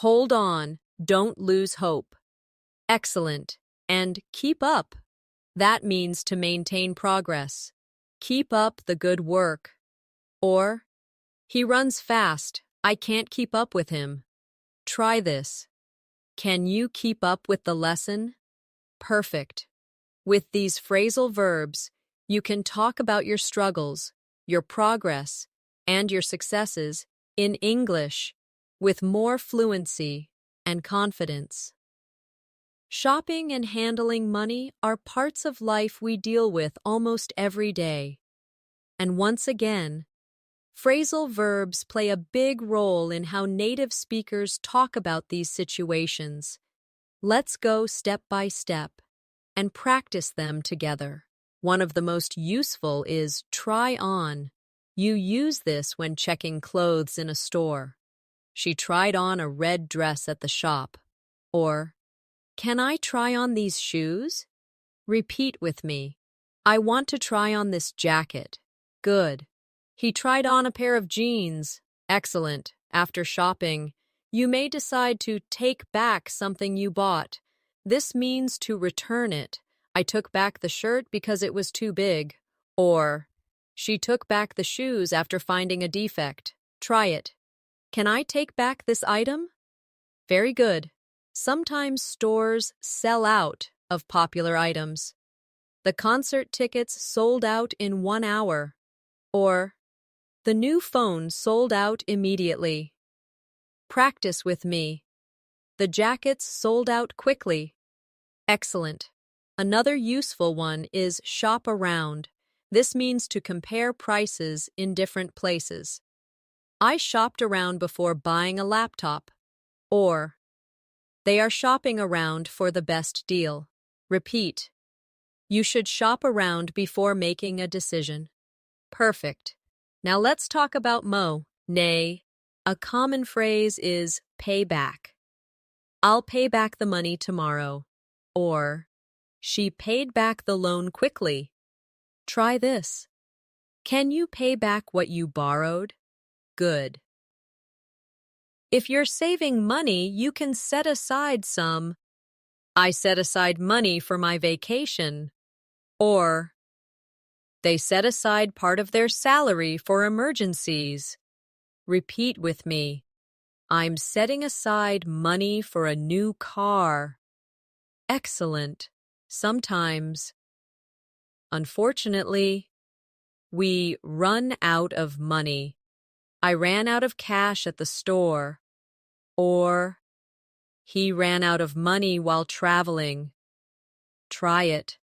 Hold on, don't lose hope. Excellent. And keep up. That means to maintain progress. Keep up the good work. Or, he runs fast. I can't keep up with him. Try this. Can you keep up with the lesson? Perfect. With these phrasal verbs, you can talk about your struggles, your progress, and your successes in English with more fluency and confidence. Shopping and handling money are parts of life we deal with almost every day. And once again, phrasal verbs play a big role in how native speakers talk about these situations. Let's go step by step and practice them together. One of the most useful is try on. You use this when checking clothes in a store. She tried on a red dress at the shop. Or, can I try on these shoes? Repeat with me. I want to try on this jacket. Good. He tried on a pair of jeans. Excellent. After shopping, You may decide to take back something you bought. This means to return it. I took back the shirt because it was too big. Or, she took back the shoes after finding a defect. Try it. Can I take back this item? Very good. Sometimes stores sell out of popular items. The concert tickets sold out in 1 hour. Or, the new phone sold out immediately. Practice with me. The jackets sold out quickly. Excellent. Another useful one is shop around. This means to compare prices in different places. I shopped around before buying a laptop. Or, they are shopping around for the best deal. Repeat. You should shop around before making a decision. Perfect. Now let's talk about nay. A common phrase is pay back. I'll pay back the money tomorrow. Or, she paid back the loan quickly. Try this. Can you pay back what you borrowed? Good. If you're saving money, you can set aside some. I set aside money for my vacation. Or, they set aside part of their salary for emergencies. Repeat with me. I'm setting aside money for a new car. Excellent. Sometimes, unfortunately, we run out of money. I ran out of cash at the store. Or, he ran out of money while traveling. Try it.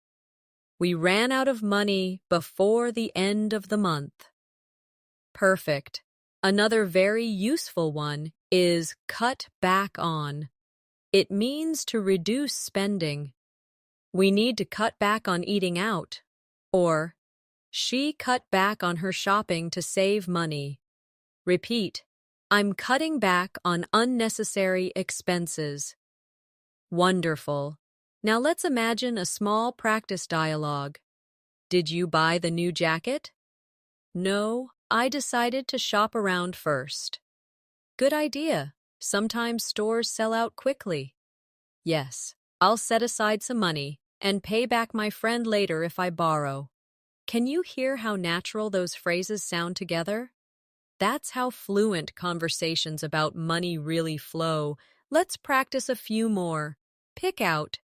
We ran out of money before the end of the month. Perfect. Another very useful one is cut back on. It means to reduce spending. We need to cut back on eating out. Or, she cut back on her shopping to save money. Repeat. I'm cutting back on unnecessary expenses. Wonderful. Now let's imagine a small practice dialogue. Did you buy the new jacket? No, I decided to shop around first. Good idea. Sometimes stores sell out quickly. Yes, I'll set aside some money and pay back my friend later if I borrow. Can you hear how natural those phrases sound together? That's how fluent conversations about money really flow. Let's practice a few more. Pick out.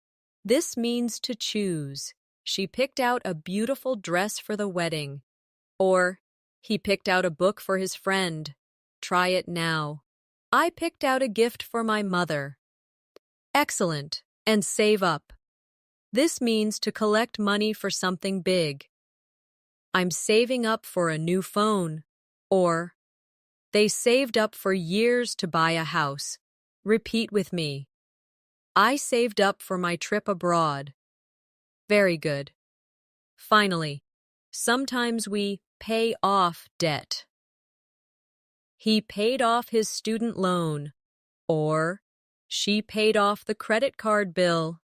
This means to choose. She picked out a beautiful dress for the wedding. Or, he picked out a book for his friend. Try it now. I picked out a gift for my mother. Excellent. And save up. This means to collect money for something big. I'm saving up for a new phone. Or, they saved up for years to buy a house. Repeat with me. I saved up for my trip abroad. Very good. Finally, sometimes we pay off debt. He paid off his student loan. Or, she paid off the credit card bill.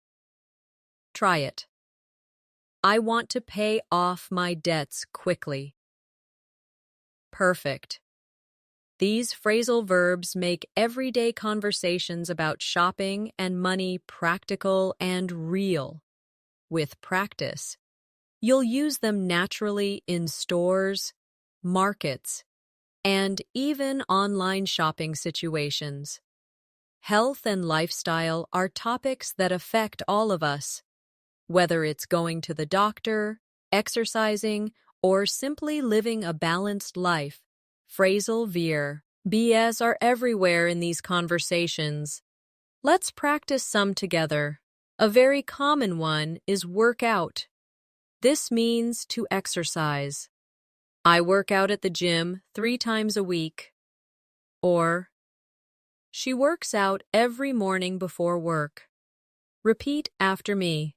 Try it. I want to pay off my debts quickly. Perfect. These phrasal verbs make everyday conversations about shopping and money practical and real. With practice, you'll use them naturally in stores, markets, and even online shopping situations. Health and lifestyle are topics that affect all of us, whether it's going to the doctor, exercising, or simply living a balanced life. Phrasal BS are everywhere in these conversations. Let's practice some together. A very common one is work out. This means to exercise. I work out at the gym 3 times a week. Or, she works out every morning before work. Repeat after me.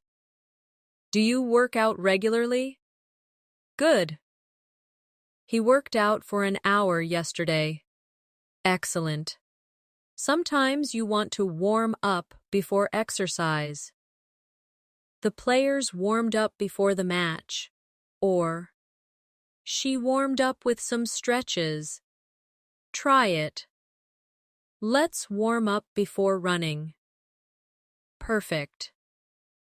Do you work out regularly? Good. He worked out for an hour yesterday. Excellent. Sometimes you want to warm up before exercise. The players warmed up before the match. Or, she warmed up with some stretches. Try it. Let's warm up before running. Perfect.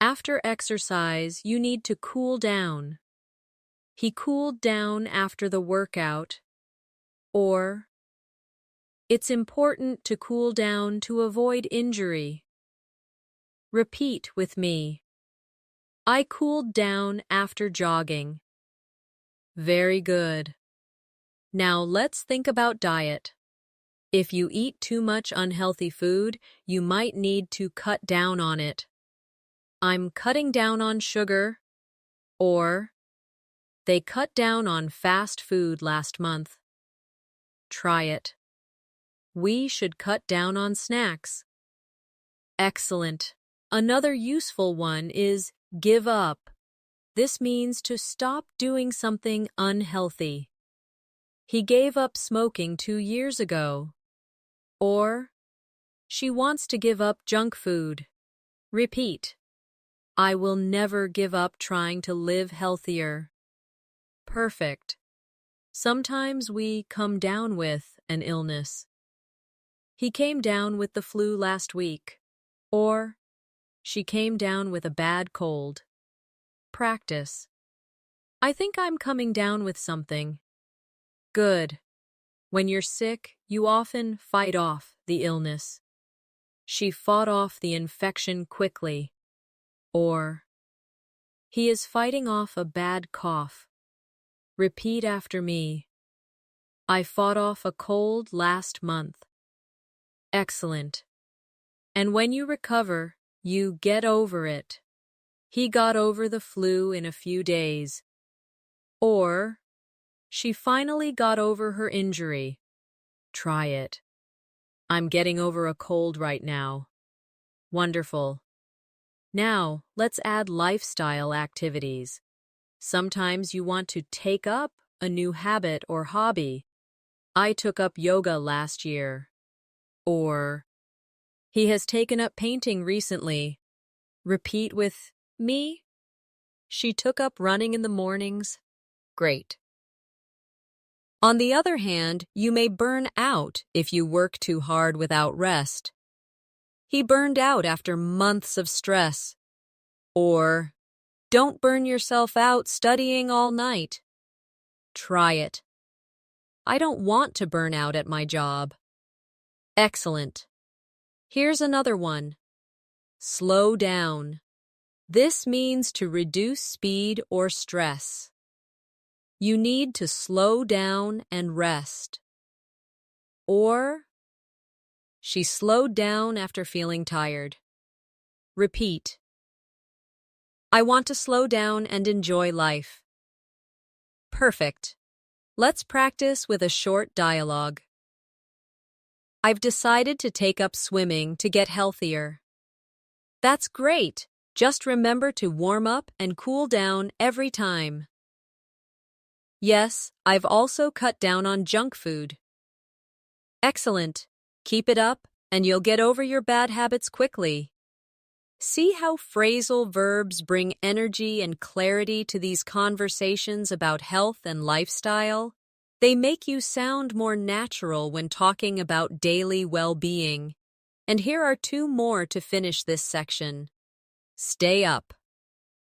After exercise, you need to cool down. He cooled down after the workout. Or, it's important to cool down to avoid injury. Repeat with me. I cooled down after jogging. Very good. Now let's think about diet. If you eat too much unhealthy food, you might need to cut down on it. I'm cutting down on sugar. Or, they cut down on fast food last month. Try it. We should cut down on snacks. Excellent. Another useful one is give up. This means to stop doing something unhealthy. He gave up smoking 2 years ago. Or, she wants to give up junk food. Repeat. I will never give up trying to live healthier. Perfect. Sometimes we come down with an illness. He came down with the flu last week. Or, she came down with a bad cold. Practice. I think I'm coming down with something. Good. When you're sick, you often fight off the illness. She fought off the infection quickly. Or, he is fighting off a bad cough. Repeat after me. I fought off a cold last month. Excellent. And when you recover, you get over it. He got over the flu in a few days. Or, she finally got over her injury. Try it. I'm getting over a cold right now. Wonderful. Now, let's add lifestyle activities. Sometimes you want to take up a new habit or hobby. I took up yoga last year. Or, he has taken up painting recently. Repeat with me. She took up running in the mornings. Great. On the other hand, you may burn out if you work too hard without rest. He burned out after months of stress. Or, don't burn yourself out studying all night. Try it. I don't want to burn out at my job. Excellent. Here's another one. Slow down. This means to reduce speed or stress. You need to slow down and rest. Or, she slowed down after feeling tired. Repeat. I want to slow down and enjoy life. Perfect. Let's practice with a short dialogue. I've decided to take up swimming to get healthier. That's great. Just remember to warm up and cool down every time. Yes, I've also cut down on junk food. Excellent. Keep it up, and you'll get over your bad habits quickly. See how phrasal verbs bring energy and clarity to these conversations about health and lifestyle? They make you sound more natural when talking about daily well-being. And here are 2 more to finish this section. Stay up.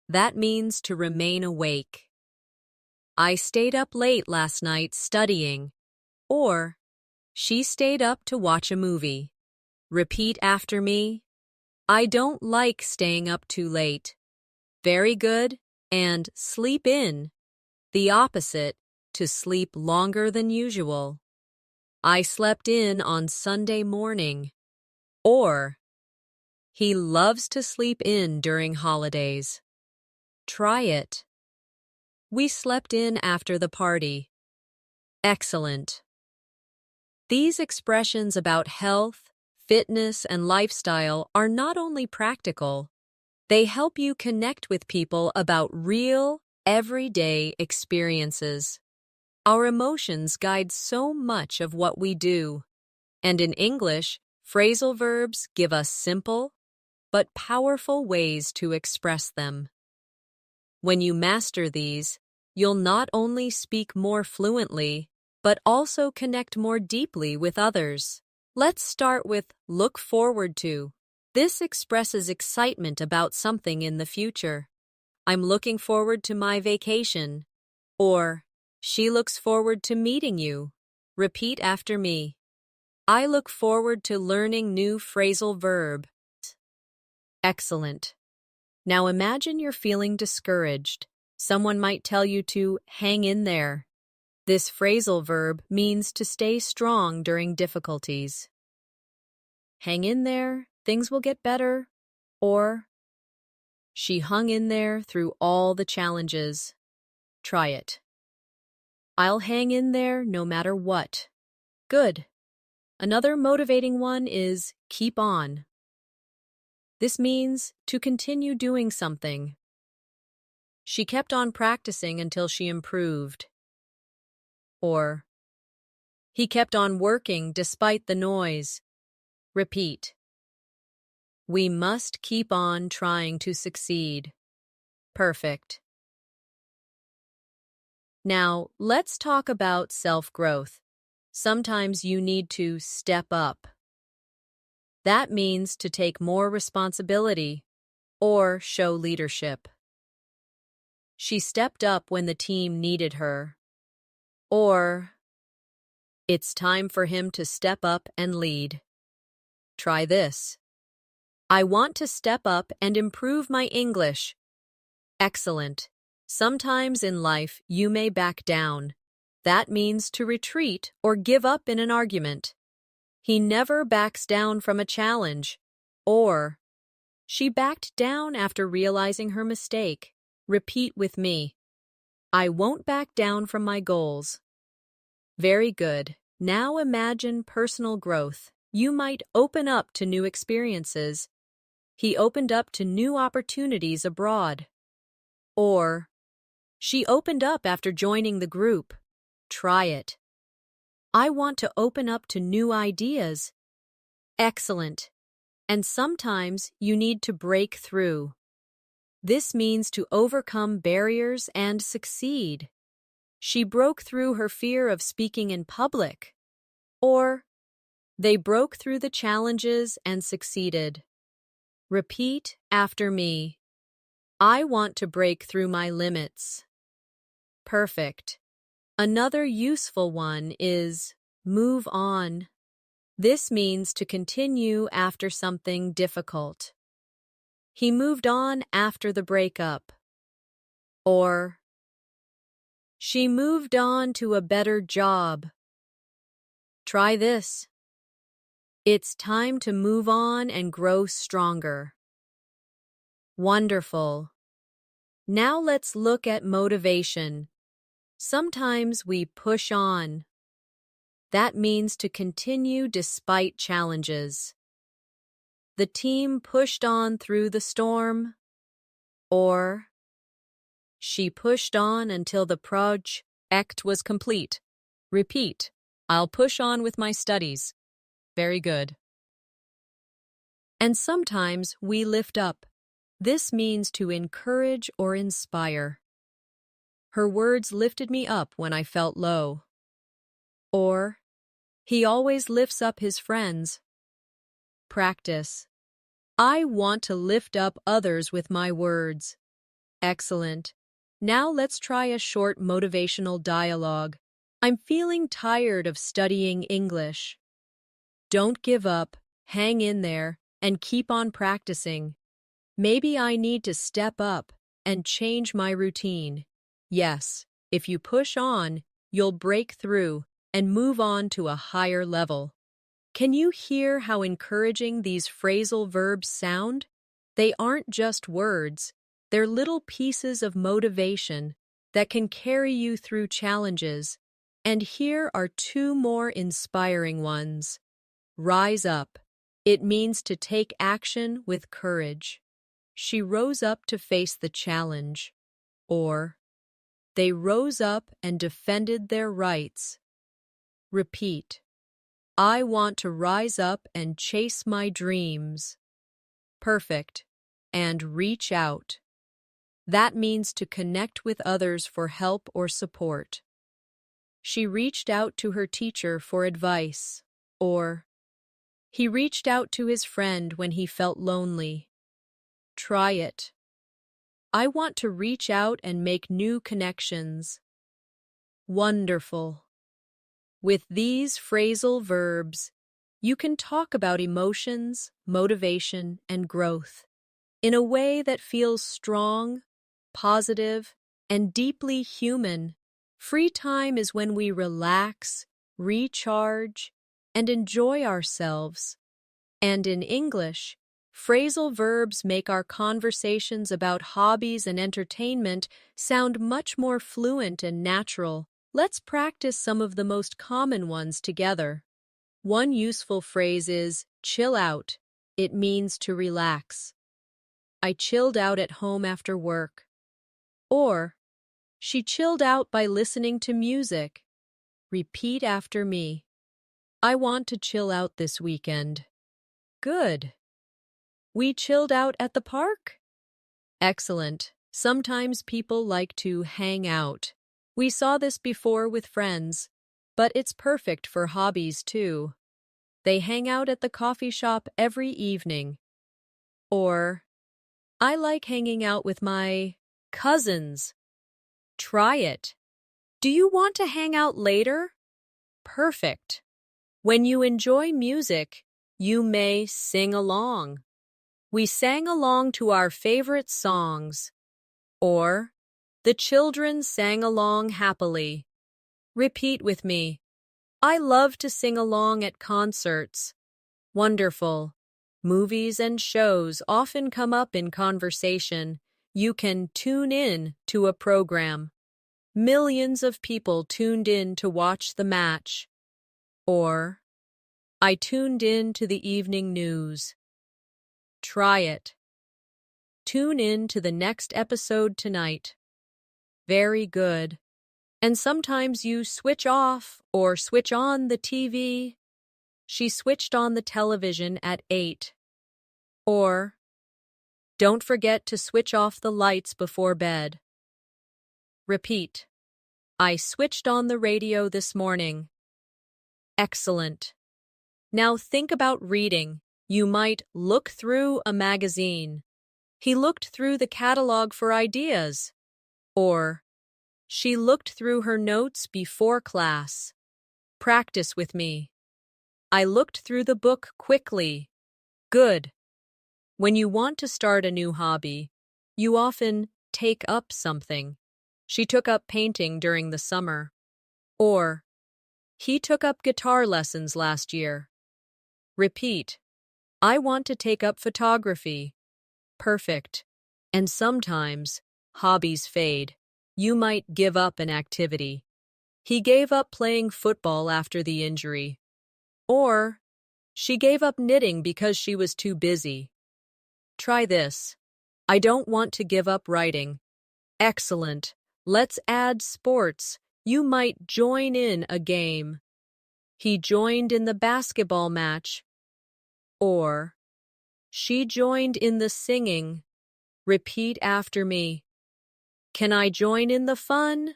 That means to remain awake. I stayed up late last night studying. Or, she stayed up to watch a movie. Repeat after me. I don't like staying up too late. Very good. And sleep in. The opposite, to sleep longer than usual. I slept in on Sunday morning. Or, he loves to sleep in during holidays. Try it. We slept in after the party. Excellent. These expressions about health, fitness, and lifestyle are not only practical, they help you connect with people about real, everyday experiences. Our emotions guide so much of what we do. And in English, phrasal verbs give us simple but powerful ways to express them. When you master these, you'll not only speak more fluently, but also connect more deeply with others. Let's start with look forward to. This expresses excitement about something in the future. I'm looking forward to my vacation. Or, she looks forward to meeting you. Repeat after me. I look forward to learning new phrasal verb. Excellent. Now imagine you're feeling discouraged. Someone might tell you to hang in there. This phrasal verb means to stay strong during difficulties. Hang in there, things will get better. Or, she hung in there through all the challenges. Try it. I'll hang in there no matter what. Good. Another motivating one is keep on. This means to continue doing something. She kept on practicing until she improved. Or, he kept on working despite the noise. Repeat. We must keep on trying to succeed. Perfect. Now, let's talk about self-growth. Sometimes you need to step up. That means to take more responsibility or show leadership. She stepped up when the team needed her. Or, it's time for him to step up and lead. Try this. I want to step up and improve my English. Excellent. Sometimes in life you may back down. That means to retreat or give up in an argument. He never backs down from a challenge. Or, she backed down after realizing her mistake. Repeat with me. I won't back down from my goals. Very good. Now imagine personal growth. You might open up to new experiences. He opened up to new opportunities abroad. Or, she opened up after joining the group. Try it. I want to open up to new ideas. Excellent. And sometimes you need to break through. This means to overcome barriers and succeed. She broke through her fear of speaking in public. Or, they broke through the challenges and succeeded. Repeat after me. I want to break through my limits. Perfect. Another useful one is move on. This means to continue after something difficult. He moved on after the breakup. Or, she moved on to a better job. Try this. It's time to move on and grow stronger. Wonderful. Now let's look at motivation. Sometimes we push on. That means to continue despite challenges. The team pushed on through the storm. Or, she pushed on until the project was complete. Repeat. I'll push on with my studies. Very good. And sometimes we lift up. This means to encourage or inspire. Her words lifted me up when I felt low. Or, he always lifts up his friends. Practice. I want to lift up others with my words. Excellent. Now let's try a short motivational dialogue. I'm feeling tired of studying English. Don't give up, hang in there, and keep on practicing. Maybe I need to step up and change my routine. Yes, if you push on, you'll break through and move on to a higher level. Can you hear how encouraging these phrasal verbs sound? They aren't just words, they're little pieces of motivation that can carry you through challenges. And here are two more inspiring ones. Rise up. It means to take action with courage. She rose up to face the challenge. Or, they rose up and defended their rights. Repeat. I want to rise up and chase my dreams. Perfect. And reach out. That means to connect with others for help or support. She reached out to her teacher for advice. Or, He reached out to his friend when he felt lonely. Try it. I want to reach out and make new connections. Wonderful. With these phrasal verbs, you can talk about emotions, motivation, and growth in a way that feels strong, positive, and deeply human. Free time is when we relax, recharge, and enjoy ourselves. And in English, phrasal verbs make our conversations about hobbies and entertainment sound much more fluent and natural. Let's practice some of the most common ones together. One useful phrase is chill out. It means to relax. I chilled out at home after work. Or, she chilled out by listening to music. Repeat after me. I want to chill out this weekend. Good. We chilled out at the park? Excellent. Sometimes people like to hang out. We saw this before with friends, but it's perfect for hobbies too. They hang out at the coffee shop every evening. Or, I like hanging out with my cousins. Try it. Do you want to hang out later? Perfect. When you enjoy music, you may sing along. We sang along to our favorite songs. Or, the children sang along happily. Repeat with me. I love to sing along at concerts. Wonderful. Movies and shows often come up in conversation. You can tune in to a program. Millions of people tuned in to watch the match. Or, I tuned in to the evening news. Try it. Tune in to the next episode tonight. Very good. And sometimes you switch off or switch on the TV. She switched on the television at 8. Or, don't forget to switch off the lights before bed. Repeat. I switched on the radio this morning. Excellent. Now think about reading. You might look through a magazine. He looked through the catalog for ideas. Or, she looked through her notes before class. Practice with me. I looked through the book quickly. Good. When you want to start a new hobby, you often take up something. She took up painting during the summer. Or, he took up guitar lessons last year. Repeat. I want to take up photography. Perfect. And sometimes, hobbies fade. You might give up an activity. He gave up playing football after the injury. Or, she gave up knitting because she was too busy. Try this. I don't want to give up writing. Excellent. Let's add sports. You might join in a game. He joined in the basketball match. Or, she joined in the singing. Repeat after me. Can I join in the fun?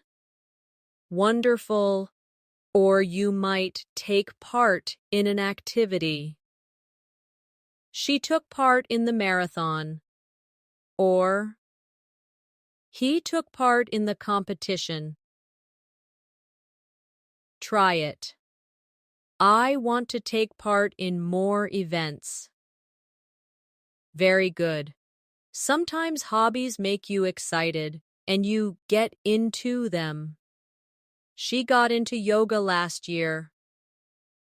Wonderful. Or you might take part in an activity. She took part in the marathon. Or, he took part in the competition. Try it. I want to take part in more events. Very good. Sometimes hobbies make you excited, and you get into them. She got into yoga last year.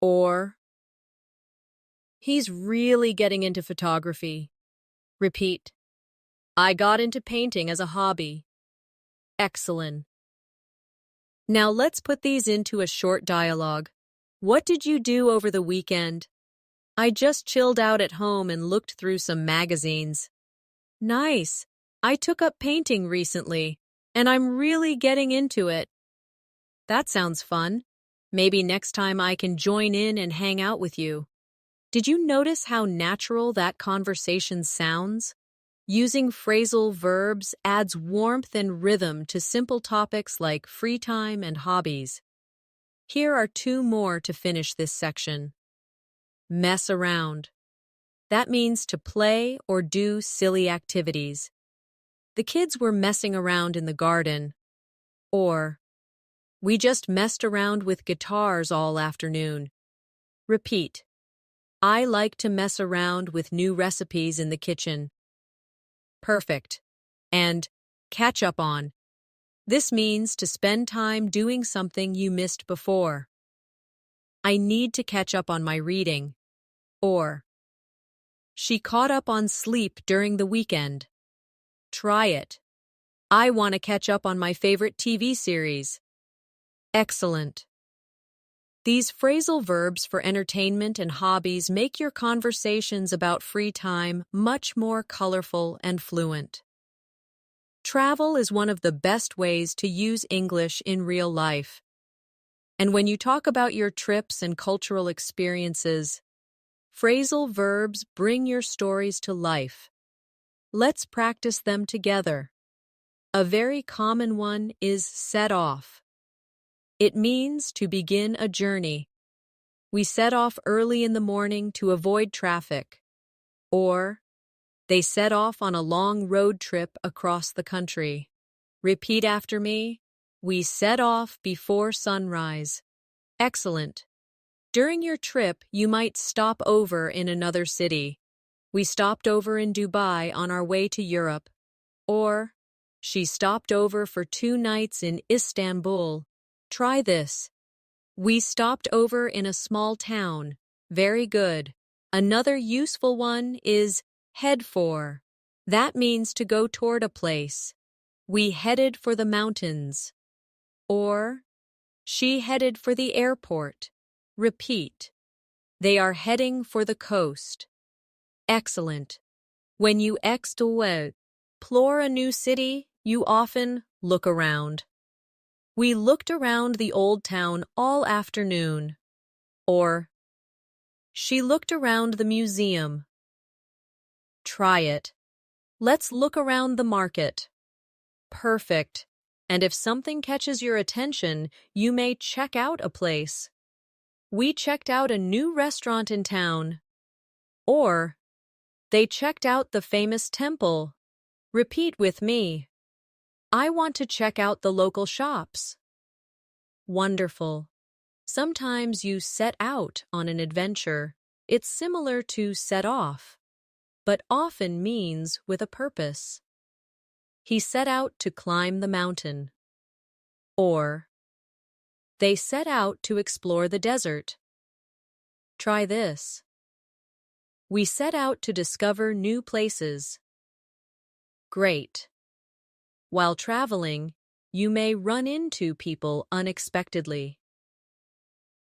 Or, he's really getting into photography. Repeat. I got into painting as a hobby. Excellent. Now let's put these into a short dialogue. What did you do over the weekend? I just chilled out at home and looked through some magazines. Nice. I took up painting recently, and I'm really getting into it. That sounds fun. Maybe next time I can join in and hang out with you. Did you notice how natural that conversation sounds? Using phrasal verbs adds warmth and rhythm to simple topics like free time and hobbies. Here are 2 more to finish this section. mess around. That means to play or do silly activities. The kids were messing around in the garden. Or, we just messed around with guitars all afternoon. Repeat. I like to mess around with new recipes in the kitchen. Perfect. And catch up on. This means to spend time doing something you missed before. I need to catch up on my reading. Or, she caught up on sleep during the weekend. Try it. I want to catch up on my favorite TV series. Excellent. These phrasal verbs for entertainment and hobbies make your conversations about free time much more colorful and fluent. Travel is one of the best ways to use English in real life. And when you talk about your trips and cultural experiences, phrasal verbs bring your stories to life. Let's practice them together. A very common one is set off. It means to begin a journey. We set off early in the morning to avoid traffic. Or, they set off on a long road trip across the country. Repeat after me. We set off before sunrise. Excellent. During your trip, you might stop over in another city. We stopped over in Dubai on our way to Europe. Or, she stopped over for 2 nights in Istanbul. Try this. We stopped over in a small town. Very good. Another useful one is head for. That means to go toward a place. We headed for the mountains. Or, she headed for the airport. Repeat. They are heading for the coast. Excellent. When you explore a new city, you often look around. We looked around the old town all afternoon. Or, she looked around the museum. Try it. Let's look around the market. Perfect. And if something catches your attention, you may check out a place. We checked out a new restaurant in town. Or, they checked out the famous temple. Repeat with me. I want to check out the local shops. Wonderful. Sometimes you set out on an adventure. It's similar to set off, but often means with a purpose. He set out to climb the mountain. Or, they set out to explore the desert. Try this. We set out to discover new places. Great. While traveling, you may run into people unexpectedly.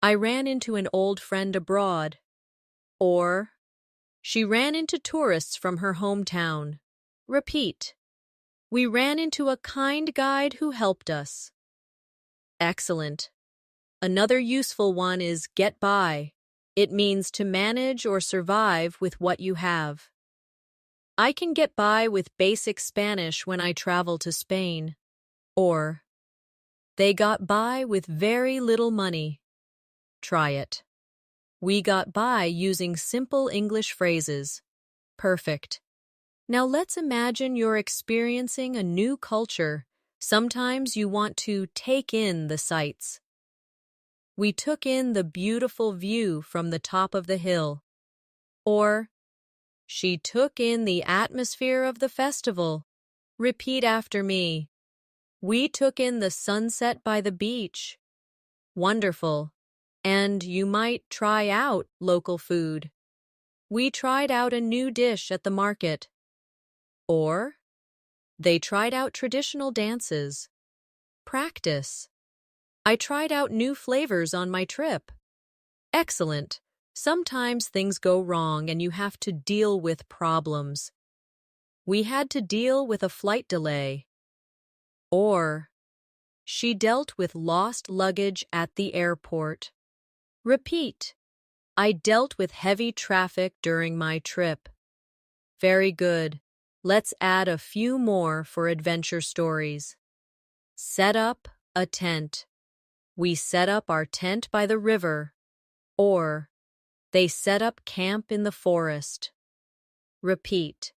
I ran into an old friend abroad. Or, she ran into tourists from her hometown. Repeat. We ran into a kind guide who helped us. Excellent. Another useful one is get by. It means to manage or survive with what you have. I can get by with basic Spanish when I travel to Spain. Or, they got by with very little money. Try it. We got by using simple English phrases. Perfect. Now let's imagine you're experiencing a new culture. Sometimes you want to take in the sights. We took in the beautiful view from the top of the hill. Or, she took in the atmosphere of the festival. Repeat after me. We took in the sunset by the beach. Wonderful. And you might try out local food. We tried out a new dish at the market. Or, they tried out traditional dances. Practice. I tried out new flavors on my trip. Excellent. Sometimes things go wrong and you have to deal with problems. We had to deal with a flight delay. Or, she dealt with lost luggage at the airport. Repeat. I dealt with heavy traffic during my trip. Very good. Let's add a few more for adventure stories. Set up a tent. We set up our tent by the river. Or, They set up camp in the forest. Repeat.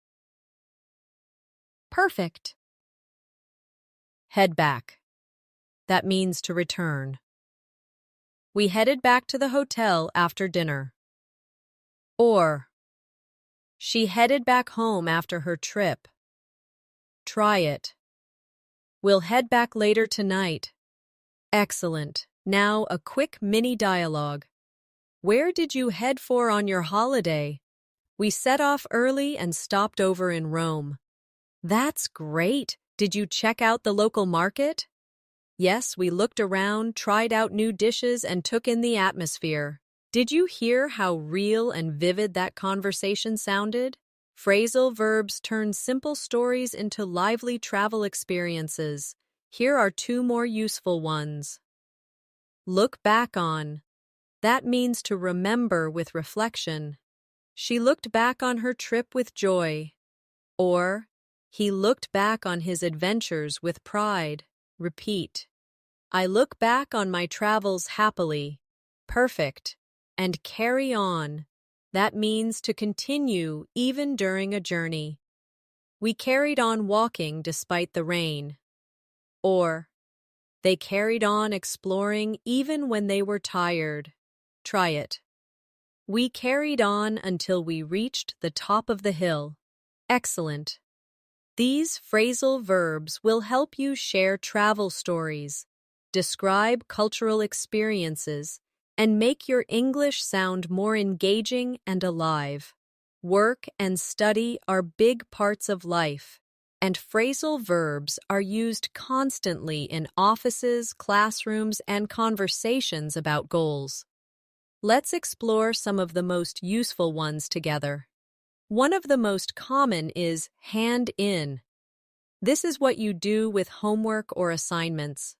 Perfect. Head back. That means to return. We headed back to the hotel after dinner. Or, she headed back home after her trip. Try it. We'll head back later tonight. Excellent. Now a quick mini dialogue. Where did you head for on your holiday? We set off early and stopped over in Rome. That's great. Did you check out the local market? Yes, we looked around, tried out new dishes, and took in the atmosphere. Did you hear how real and vivid that conversation sounded? Phrasal verbs turn simple stories into lively travel experiences. Here are two more useful ones. Look back on. That means to remember with reflection. She looked back on her trip with joy. Or, he looked back on his adventures with pride. Repeat. I look back on my travels happily. Perfect. And carry on. That means to continue even during a journey. We carried on walking despite the rain. Or, they carried on exploring even when they were tired. Try it. We carried on until we reached the top of the hill. Excellent. These phrasal verbs will help you share travel stories, describe cultural experiences, and make your English sound more engaging and alive. Work and study are big parts of life, and phrasal verbs are used constantly in offices, classrooms, and conversations about goals. Let's explore some of the most useful ones together. One of the most common is hand in. This is what you do with homework or assignments.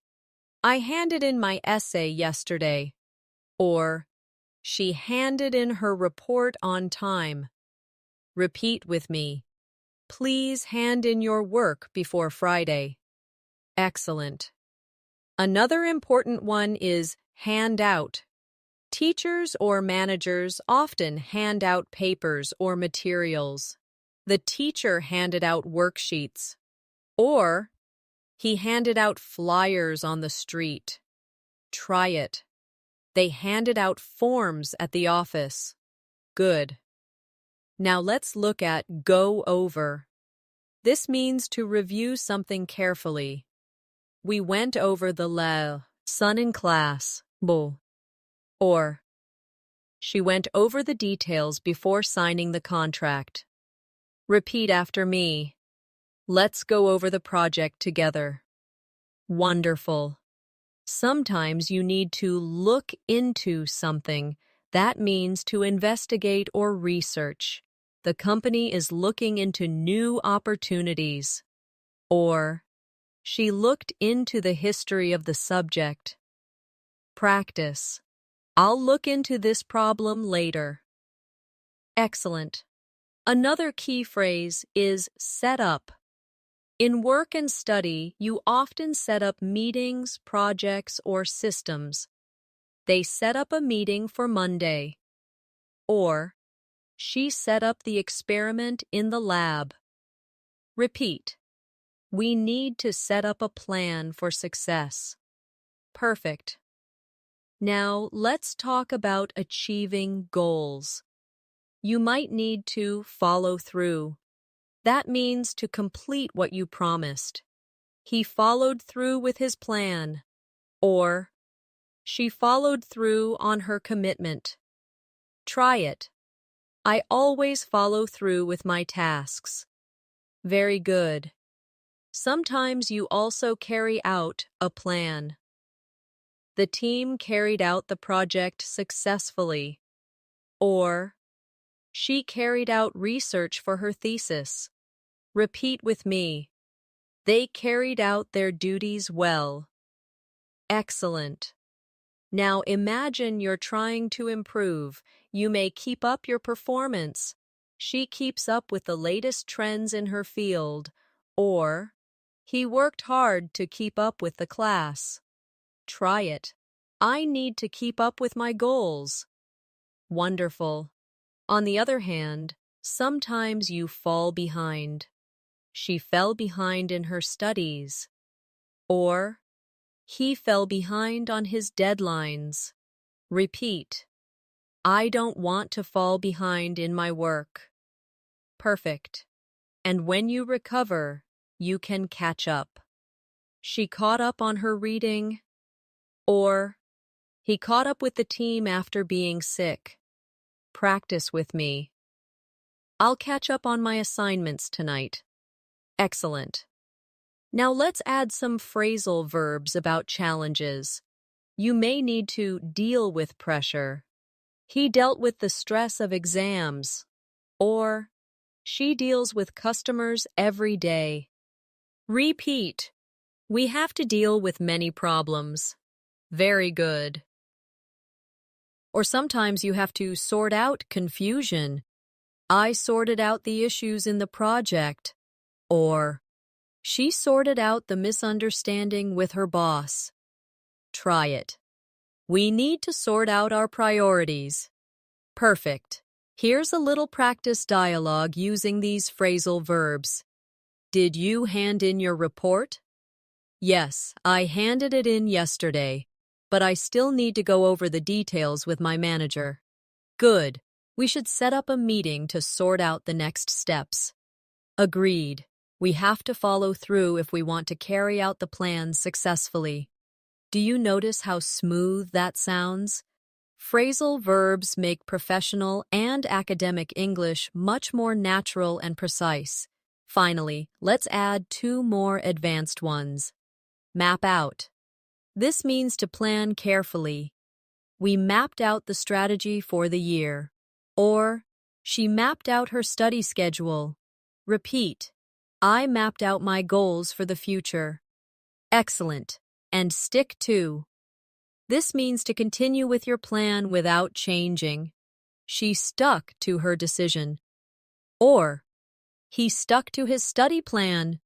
I handed in my essay yesterday. Or, she handed in her report on time. Repeat with me. Please hand in your work before Friday. Excellent. Another important one is hand out. Teachers or managers often hand out papers or materials. The teacher handed out worksheets. Or, he handed out flyers on the street. Try it. They handed out forms at the office. Good. Now let's look at go over. This means to review something carefully. We went over the lesson in class. Or, she went over the details before signing the contract. Repeat after me. Let's go over the project together. Wonderful. Sometimes you need to look into something. That means to investigate or research. The company is looking into new opportunities. Or, she looked into the history of the subject. Practice. I'll look into this problem later. Excellent. Another key phrase is set up. In work and study, you often set up meetings, projects, or systems. They set up a meeting for Monday. Or, she set up the experiment in the lab. Repeat. We need to set up a plan for success. Perfect. Now, let's talk about achieving goals. You might need to follow through. That means to complete what you promised. He followed through with his plan. Or, she followed through on her commitment. Try it. I always follow through with my tasks. Very good. Sometimes you also carry out a plan. The team carried out the project successfully. Or, she carried out research for her thesis. Repeat with me. They carried out their duties well. Excellent. Now imagine you're trying to improve. You may keep up your performance. She keeps up with the latest trends in her field. Or, he worked hard to keep up with the class. Try it. I need to keep up with my goals. Wonderful. On the other hand, sometimes you fall behind. She fell behind in her studies. Or, he fell behind on his deadlines. Repeat. I don't want to fall behind in my work. Perfect. And when you recover, you can catch up. She caught up on her reading. Or, he caught up with the team after being sick. Practice with me. I'll catch up on my assignments tonight. Excellent. Now let's add some phrasal verbs about challenges. You may need to deal with pressure. He dealt with the stress of exams. Or, she deals with customers every day. Repeat. We have to deal with many problems. Very good. Or sometimes you have to sort out confusion. I sorted out the issues in the project. Or, she sorted out the misunderstanding with her boss. Try it. We need to sort out our priorities. Perfect. Here's a little practice dialogue using these phrasal verbs. Did you hand in your report? Yes, I handed it in yesterday, but I still need to go over the details with my manager. Good. We should set up a meeting to sort out the next steps. Agreed. We have to follow through if we want to carry out the plan successfully. Do you notice how smooth that sounds? Phrasal verbs make professional and academic English much more natural and precise. Finally, let's add 2 more advanced ones. Map out. This means to plan carefully. We mapped out the strategy for the year. Or, she mapped out her study schedule. Repeat. I mapped out my goals for the future. Excellent. And stick to. This means to continue with your plan without changing. She stuck to her decision. Or, he stuck to his study plan.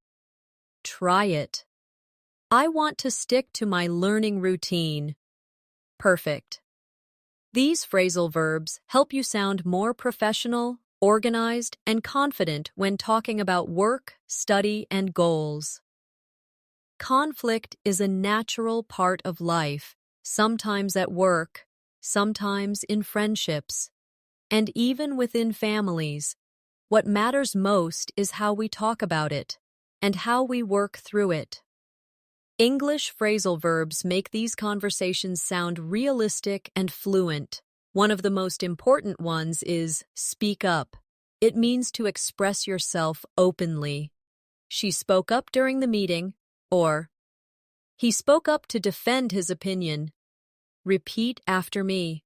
Try it. I want to stick to my learning routine. Perfect. These phrasal verbs help you sound more professional, organized, and confident when talking about work, study, and goals. Conflict is a natural part of life, sometimes at work, sometimes in friendships, and even within families. What matters most is how we talk about it and how we work through it. English phrasal verbs make these conversations sound realistic and fluent. One of the most important ones is speak up. It means to express yourself openly. She spoke up during the meeting. Or, he spoke up to defend his opinion. Repeat after me.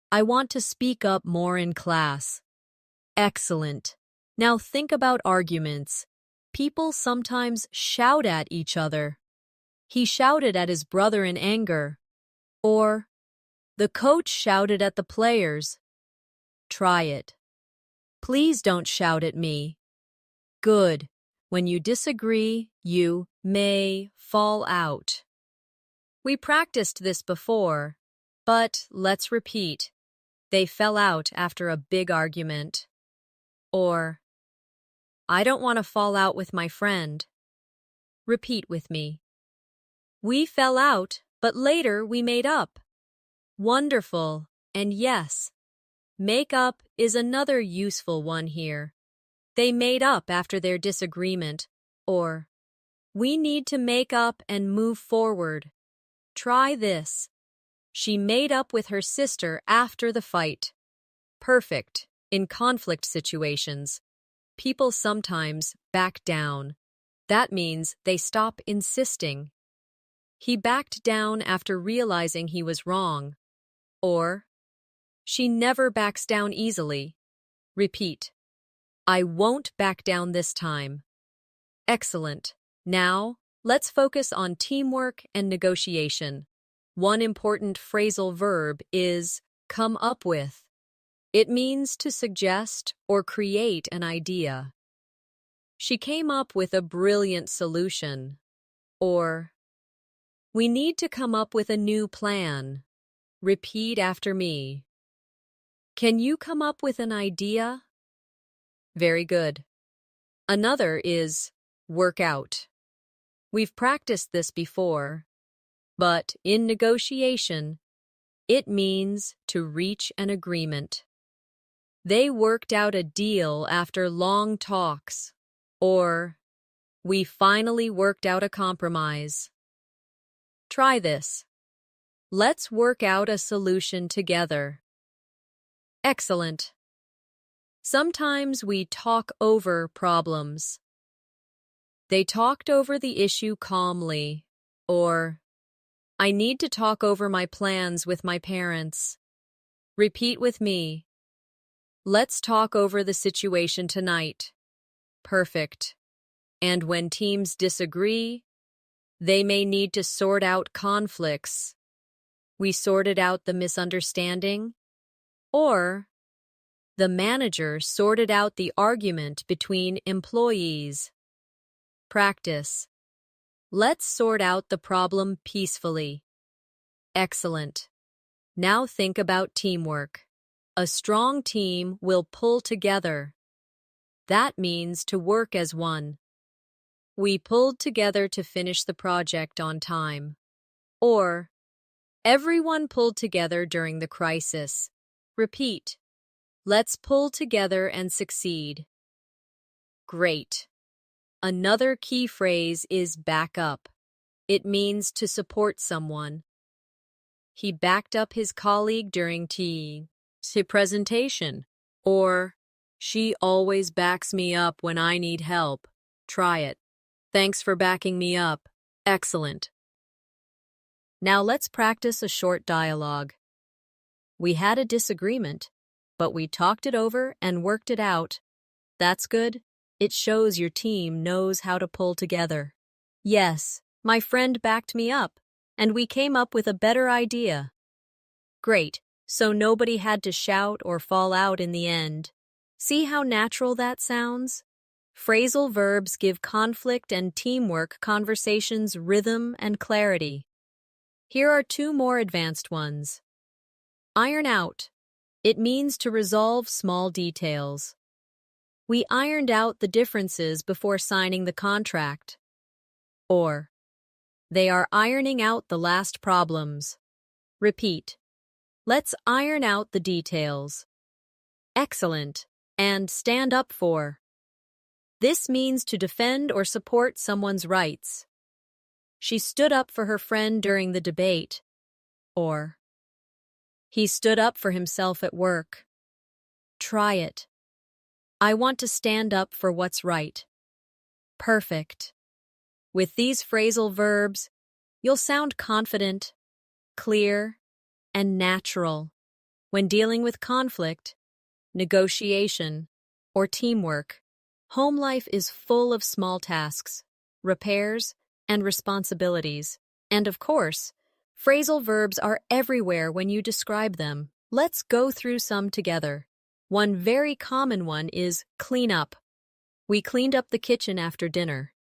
I want to speak up more in class. Excellent. Now think about arguments. People sometimes shout at each other. He shouted at his brother in anger. Or, the coach shouted at the players. Try it. Please don't shout at me. Good. When you disagree, you may fall out. We practiced this before, but let's repeat. They fell out after a big argument. Or, I don't want to fall out with my friend. Repeat with me. We fell out, but later we made up. Wonderful. And yes, make up is another useful one here. They made up after their disagreement. Or, we need to make up and move forward. Try this. She made up with her sister after the fight. Perfect. In conflict situations, people sometimes back down. That means they stop insisting. He backed down after realizing he was wrong. Or, she never backs down easily. Repeat. I won't back down this time. Excellent. Now, let's focus on teamwork and negotiation. One important phrasal verb is come up with. It means to suggest or create an idea. She came up with a brilliant solution. Or, we need to come up with a new plan. Repeat after me. Can you come up with an idea? Very good. Another is work out. We've practiced this before, but in negotiation, it means to reach an agreement. They worked out a deal after long talks, or we finally worked out a compromise. Try this. Let's work out a solution together. Excellent. Sometimes we talk over problems. They talked over the issue calmly, or I need to talk over my plans with my parents. Repeat with me. Let's talk over the situation tonight. Perfect. And when teams disagree, they may need to sort out conflicts. We sorted out the misunderstanding, or the manager sorted out the argument between employees. Practice. Let's sort out the problem peacefully. Excellent. Now think about teamwork. A strong team will pull together. That means to work as one. We pulled together to finish the project on time. Or, everyone pulled together during the crisis. Repeat. Let's pull together and succeed. Great. Another key phrase is back up. It means to support someone. He backed up his colleague during his presentation. Or, she always backs me up when I need help. Try it. Thanks for backing me up. Excellent. Now let's practice a short dialogue. We had a disagreement, but we talked it over and worked it out. That's good. It shows your team knows how to pull together. Yes, my friend backed me up, and we came up with a better idea. Great, so nobody had to shout or fall out in the end. See how natural that sounds? Phrasal verbs give conflict and teamwork conversations rhythm and clarity. Here are two more advanced ones. Iron out. It means to resolve small details. We ironed out the differences before signing the contract. Or, they are ironing out the last problems. Repeat. Let's iron out the details. Excellent. And stand up for. This means to defend or support someone's rights. She stood up for her friend during the debate. Or, he stood up for himself at work. Try it. I want to stand up for what's right. Perfect. With these phrasal verbs, you'll sound confident, clear, and natural when dealing with conflict, negotiation, or teamwork. Home life is full of small tasks, repairs, and responsibilities. And of course, phrasal verbs are everywhere when you describe them. Let's go through some together. One very common one is clean up. We cleaned up the kitchen after dinner.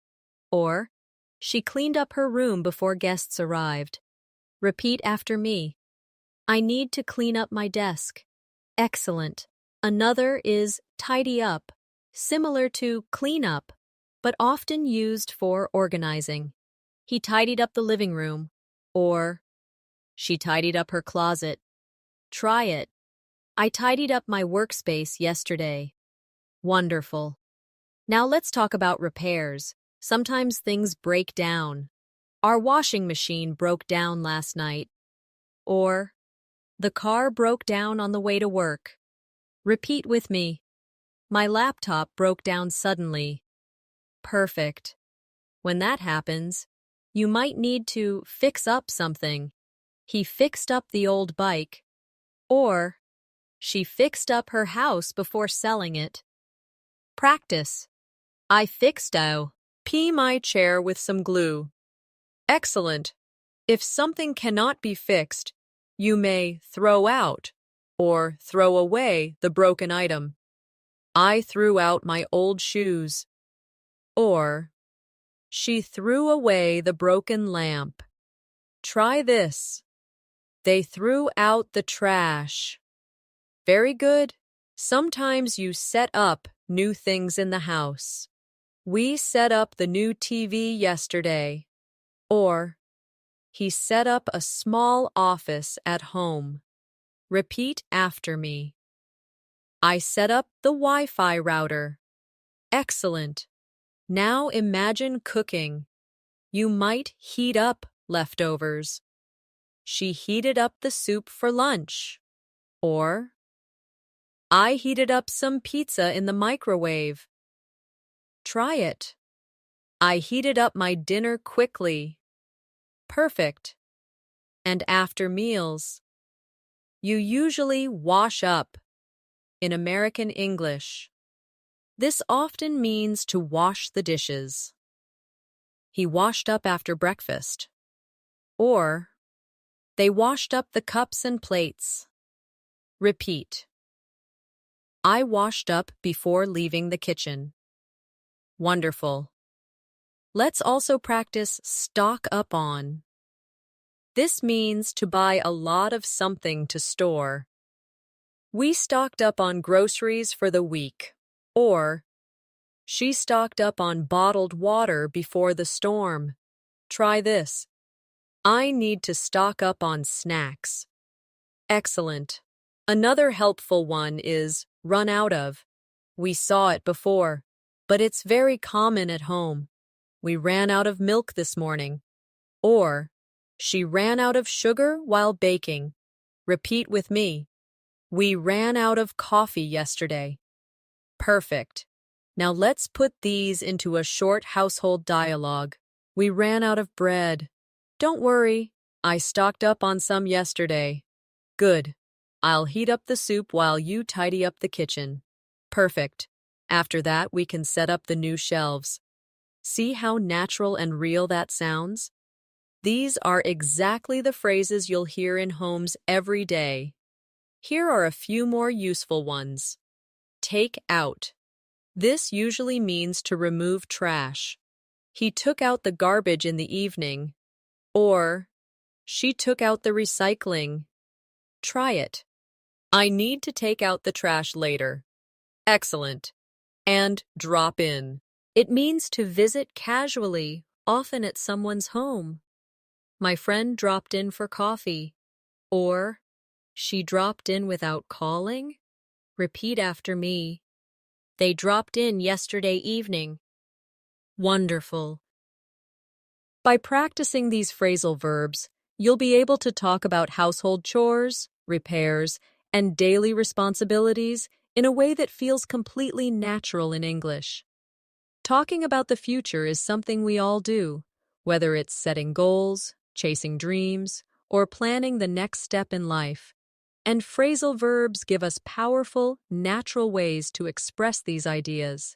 Or, she cleaned up her room before guests arrived. Repeat after me. I need to clean up my desk. Excellent. Another is tidy up, similar to clean up, but often used for organizing. He tidied up the living room. Or, she tidied up her closet. Try it. I tidied up my workspace yesterday. Wonderful. Now let's talk about repairs. Sometimes things break down. Our washing machine broke down last night. Or, the car broke down on the way to work. Repeat with me. My laptop broke down suddenly. Perfect. When that happens, you might need to fix up something. He fixed up the old bike. Or, she fixed up her house before selling it. Practice. I fixed my chair with some glue. Excellent. If something cannot be fixed, you may throw out or throw away the broken item. I threw out my old shoes. Or, she threw away the broken lamp. Try this. They threw out the trash. Very good. Sometimes you set up new things in the house. We set up the new TV yesterday. Or, he set up a small office at home. Repeat after me. I set up the Wi-Fi router. Excellent. Now imagine cooking. You might heat up leftovers. She heated up the soup for lunch. Or, I heated up some pizza in the microwave. Try it. I heated up my dinner quickly. Perfect. And after meals, you usually wash up. In American English, this often means to wash the dishes. He washed up after breakfast. Or, they washed up the cups and plates. Repeat. I washed up before leaving the kitchen. Wonderful. Let's also practice stock up on. This means to buy a lot of something to store. We stocked up on groceries for the week. Or, she stocked up on bottled water before the storm. Try this. I need to stock up on snacks. Excellent. Another helpful one is run out of. We saw it before, but it's very common at home. We ran out of milk this morning. Or, she ran out of sugar while baking. Repeat with me. We ran out of coffee yesterday. Perfect. Now let's put these into a short household dialogue. We ran out of bread. Don't worry, I stocked up on some yesterday. Good. I'll heat up the soup while you tidy up the kitchen. Perfect. After that, we can set up the new shelves. See how natural and real that sounds? These are exactly the phrases you'll hear in homes every day. Here are a few more useful ones. Take out. This usually means to remove trash. He took out the garbage in the evening. Or, she took out the recycling. Try it. I need to take out the trash later. Excellent. And drop in. It means to visit casually, often at someone's home. My friend dropped in for coffee. Or, she dropped in without calling. Repeat after me. They dropped in yesterday evening. Wonderful. By practicing these phrasal verbs, you'll be able to talk about household chores, repairs, and daily responsibilities in a way that feels completely natural in English. Talking about the future is something we all do, whether it's setting goals, chasing dreams, or planning the next step in life. And phrasal verbs give us powerful, natural ways to express these ideas.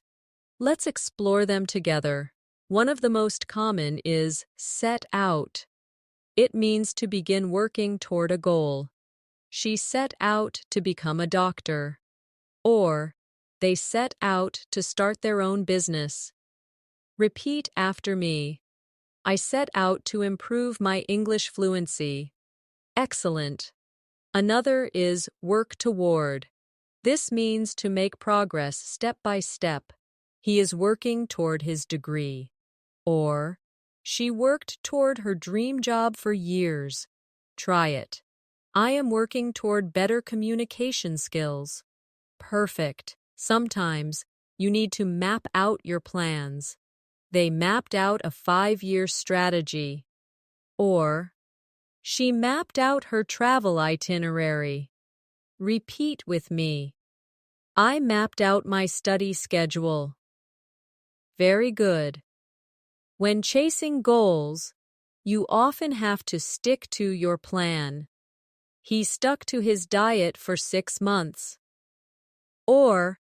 Let's explore them together. One of the most common is set out. It means to begin working toward a goal. She set out to become a doctor. Or, they set out to start their own business. Repeat after me. I set out to improve my English fluency. Excellent. Another is work toward. This means to make progress step by step. He is working toward his degree. Or, she worked toward her dream job for years. Try it. I am working toward better communication skills. Perfect. Sometimes you need to map out your plans. They mapped out a 5-year strategy. Or, she mapped out her travel itinerary. Repeat with me. I mapped out my study schedule. Very good. When chasing goals, you often have to stick to your plan. He stuck to his diet for 6 months. Or,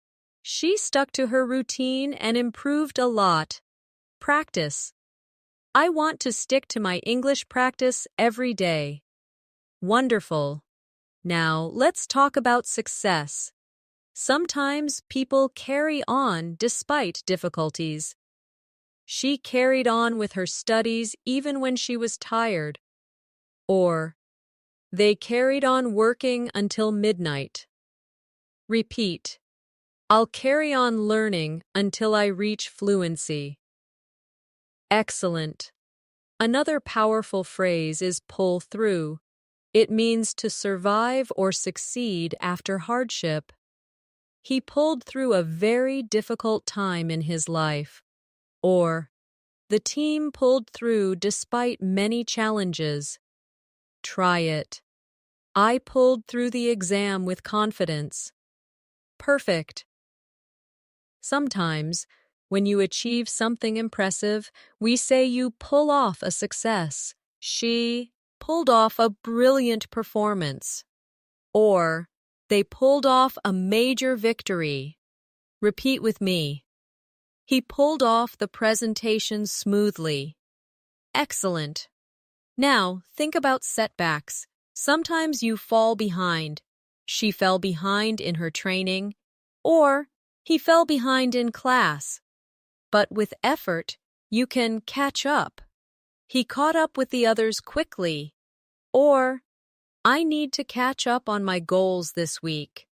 she stuck to her routine and improved a lot. Practice. I want to stick to my English practice every day. Wonderful. Now, let's talk about success. Sometimes people carry on despite difficulties. She carried on with her studies even when she was tired. Or, they carried on working until midnight. Repeat. I'll carry on learning until I reach fluency. Excellent. Another powerful phrase is pull through. It means to survive or succeed after hardship. He pulled through a very difficult time in his life. Or, the team pulled through despite many challenges. Try it. I pulled through the exam with confidence. Perfect. Sometimes, when you achieve something impressive, we say you pull off a success. She pulled off a brilliant performance. Or, they pulled off a major victory. Repeat with me. He pulled off the presentation smoothly. Excellent. Now, think about setbacks. Sometimes you fall behind. She fell behind in her training, or he fell behind in class. But with effort, you can catch up. He caught up with the others quickly. Or, I need to catch up on my goals this week.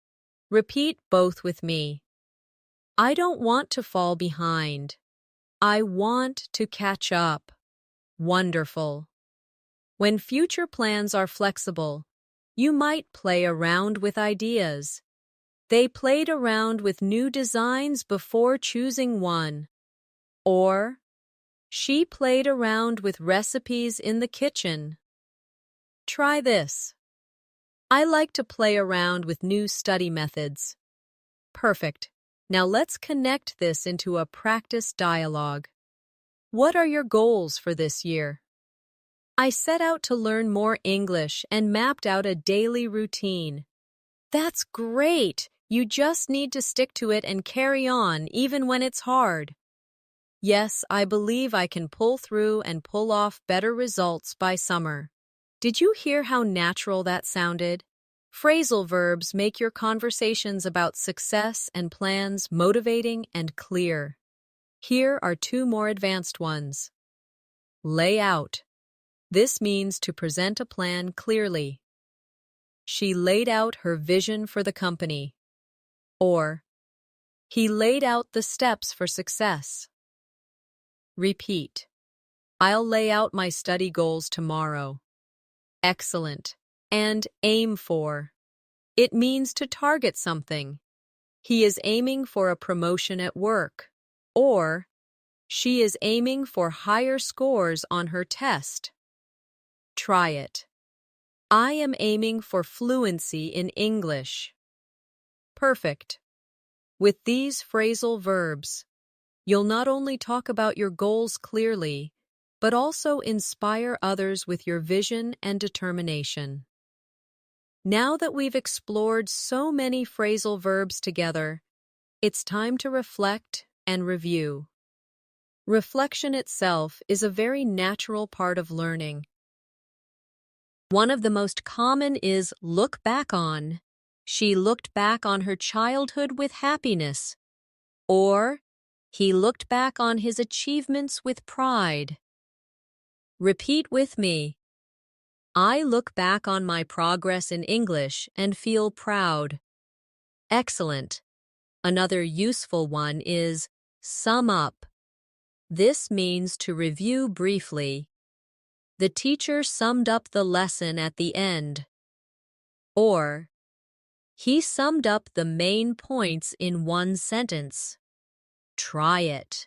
Repeat both with me. I don't want to fall behind. I want to catch up. Wonderful. When future plans are flexible, you might play around with ideas. They played around with new designs before choosing one. Or, she played around with recipes in the kitchen. Try this. I like to play around with new study methods. Perfect. Now let's connect this into a practice dialogue. What are your goals for this year? I set out to learn more English and mapped out a daily routine. That's great! You just need to stick to it and carry on even when it's hard. Yes, I believe I can pull through and pull off better results by summer. Did you hear how natural that sounded? Phrasal verbs make your conversations about success and plans motivating and clear. Here are two more advanced ones. Lay out. This means to present a plan clearly. She laid out her vision for the company. Or, he laid out the steps for success. Repeat. I'll lay out my study goals tomorrow. Excellent. And aim for. It means to target something. He is aiming for a promotion at work. Or, she is aiming for higher scores on her test. Try it. I am aiming for fluency in English. Perfect. With these phrasal verbs, you'll not only talk about your goals clearly, but also inspire others with your vision and determination. Now that we've explored so many phrasal verbs together, it's time to reflect and review. Reflection itself is a very natural part of learning. One of the most common is look back on. She looked back on her childhood with happiness. Or, he looked back on his achievements with pride. Repeat with me. I look back on my progress in English and feel proud. Excellent. Another useful one is sum up. This means to review briefly. The teacher summed up the lesson at the end. Or, he summed up the main points in one sentence. Try it.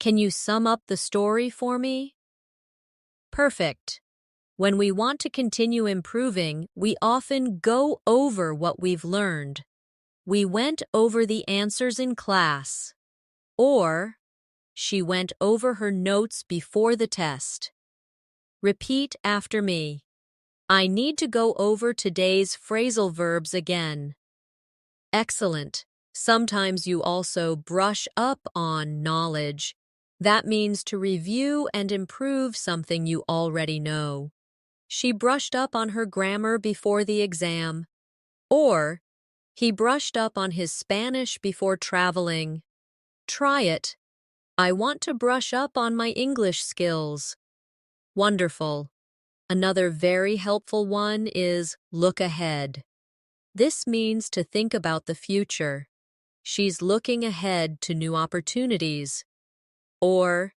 Can you sum up the story for me? Perfect. When we want to continue improving, we often go over what we've learned. We went over the answers in class. Or, she went over her notes before the test. Repeat after me. I need to go over today's phrasal verbs again. Excellent. Sometimes you also brush up on knowledge. That means to review and improve something you already know. She brushed up on her grammar before the exam. Or, he brushed up on his Spanish before traveling. Try it. I want to brush up on my English skills. Wonderful. Another very helpful one is look ahead. This means to think about the future. She's looking ahead to new opportunities. Or,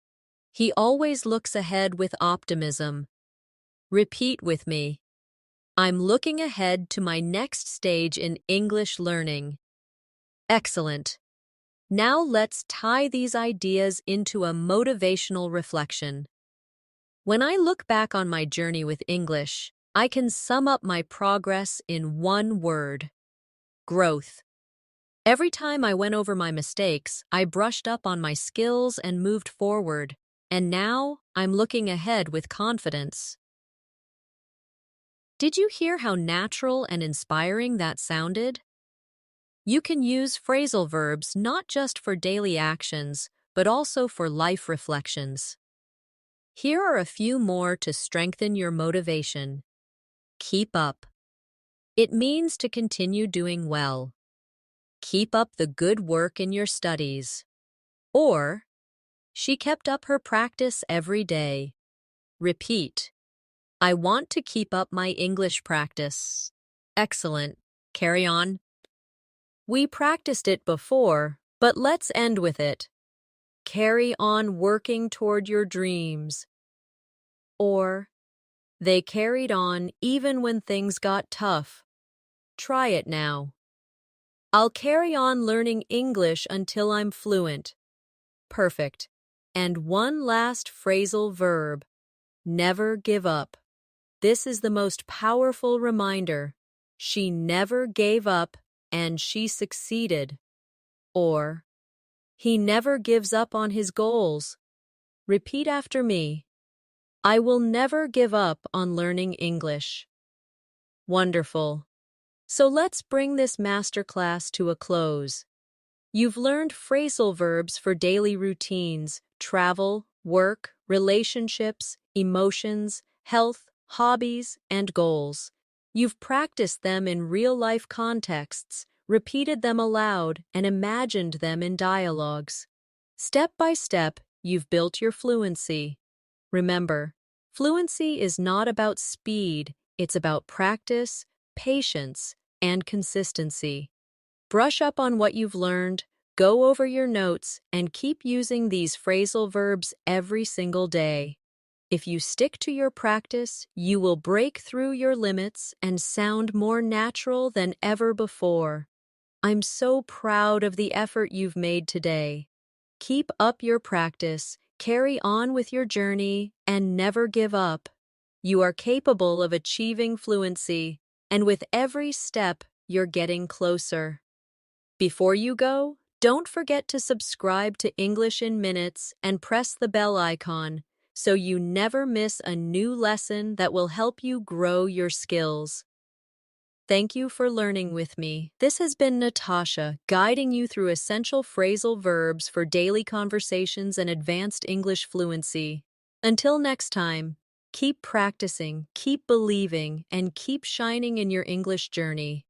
he always looks ahead with optimism. Repeat with me. I'm looking ahead to my next stage in English learning. Excellent. Now let's tie these ideas into a motivational reflection. When I look back on my journey with English, I can sum up my progress in one word: growth. Every time I went over my mistakes, I brushed up on my skills and moved forward. And now, I'm looking ahead with confidence. Did you hear how natural and inspiring that sounded? You can use phrasal verbs not just for daily actions, but also for life reflections. Here are a few more to strengthen your motivation. Keep up. It means to continue doing well. Keep up the good work in your studies. Or, she kept up her practice every day. Repeat. I want to keep up my English practice. Excellent. Carry on. We practiced it before, but let's end with it. Carry on working toward your dreams. Or, they carried on even when things got tough. Try it now. I'll carry on learning English until I'm fluent. Perfect. And one last phrasal verb. Never give up. This is the most powerful reminder. She never gave up and she succeeded. Or, he never gives up on his goals. Repeat after me. I will never give up on learning English. Wonderful. So let's bring this masterclass to a close. You've learned phrasal verbs for daily routines, travel, work, relationships, emotions, health, hobbies, and goals. You've practiced them in real-life contexts, repeated them aloud, and imagined them in dialogues. Step by step, you've built your fluency. Remember, fluency is not about speed, it's about practice, patience, and consistency. Brush up on what you've learned, go over your notes, and keep using these phrasal verbs every single day. If you stick to your practice, you will break through your limits and sound more natural than ever before. I'm so proud of the effort you've made today. Keep up your practice, carry on with your journey, and never give up. You are capable of achieving fluency, and with every step, you're getting closer. Before you go, don't forget to subscribe to English in Minutes and press the bell icon so you never miss a new lesson that will help you grow your skills. Thank you for learning with me. This has been Natasha, guiding you through essential phrasal verbs for daily conversations and advanced English fluency. Until next time, keep practicing, keep believing, and keep shining in your English journey.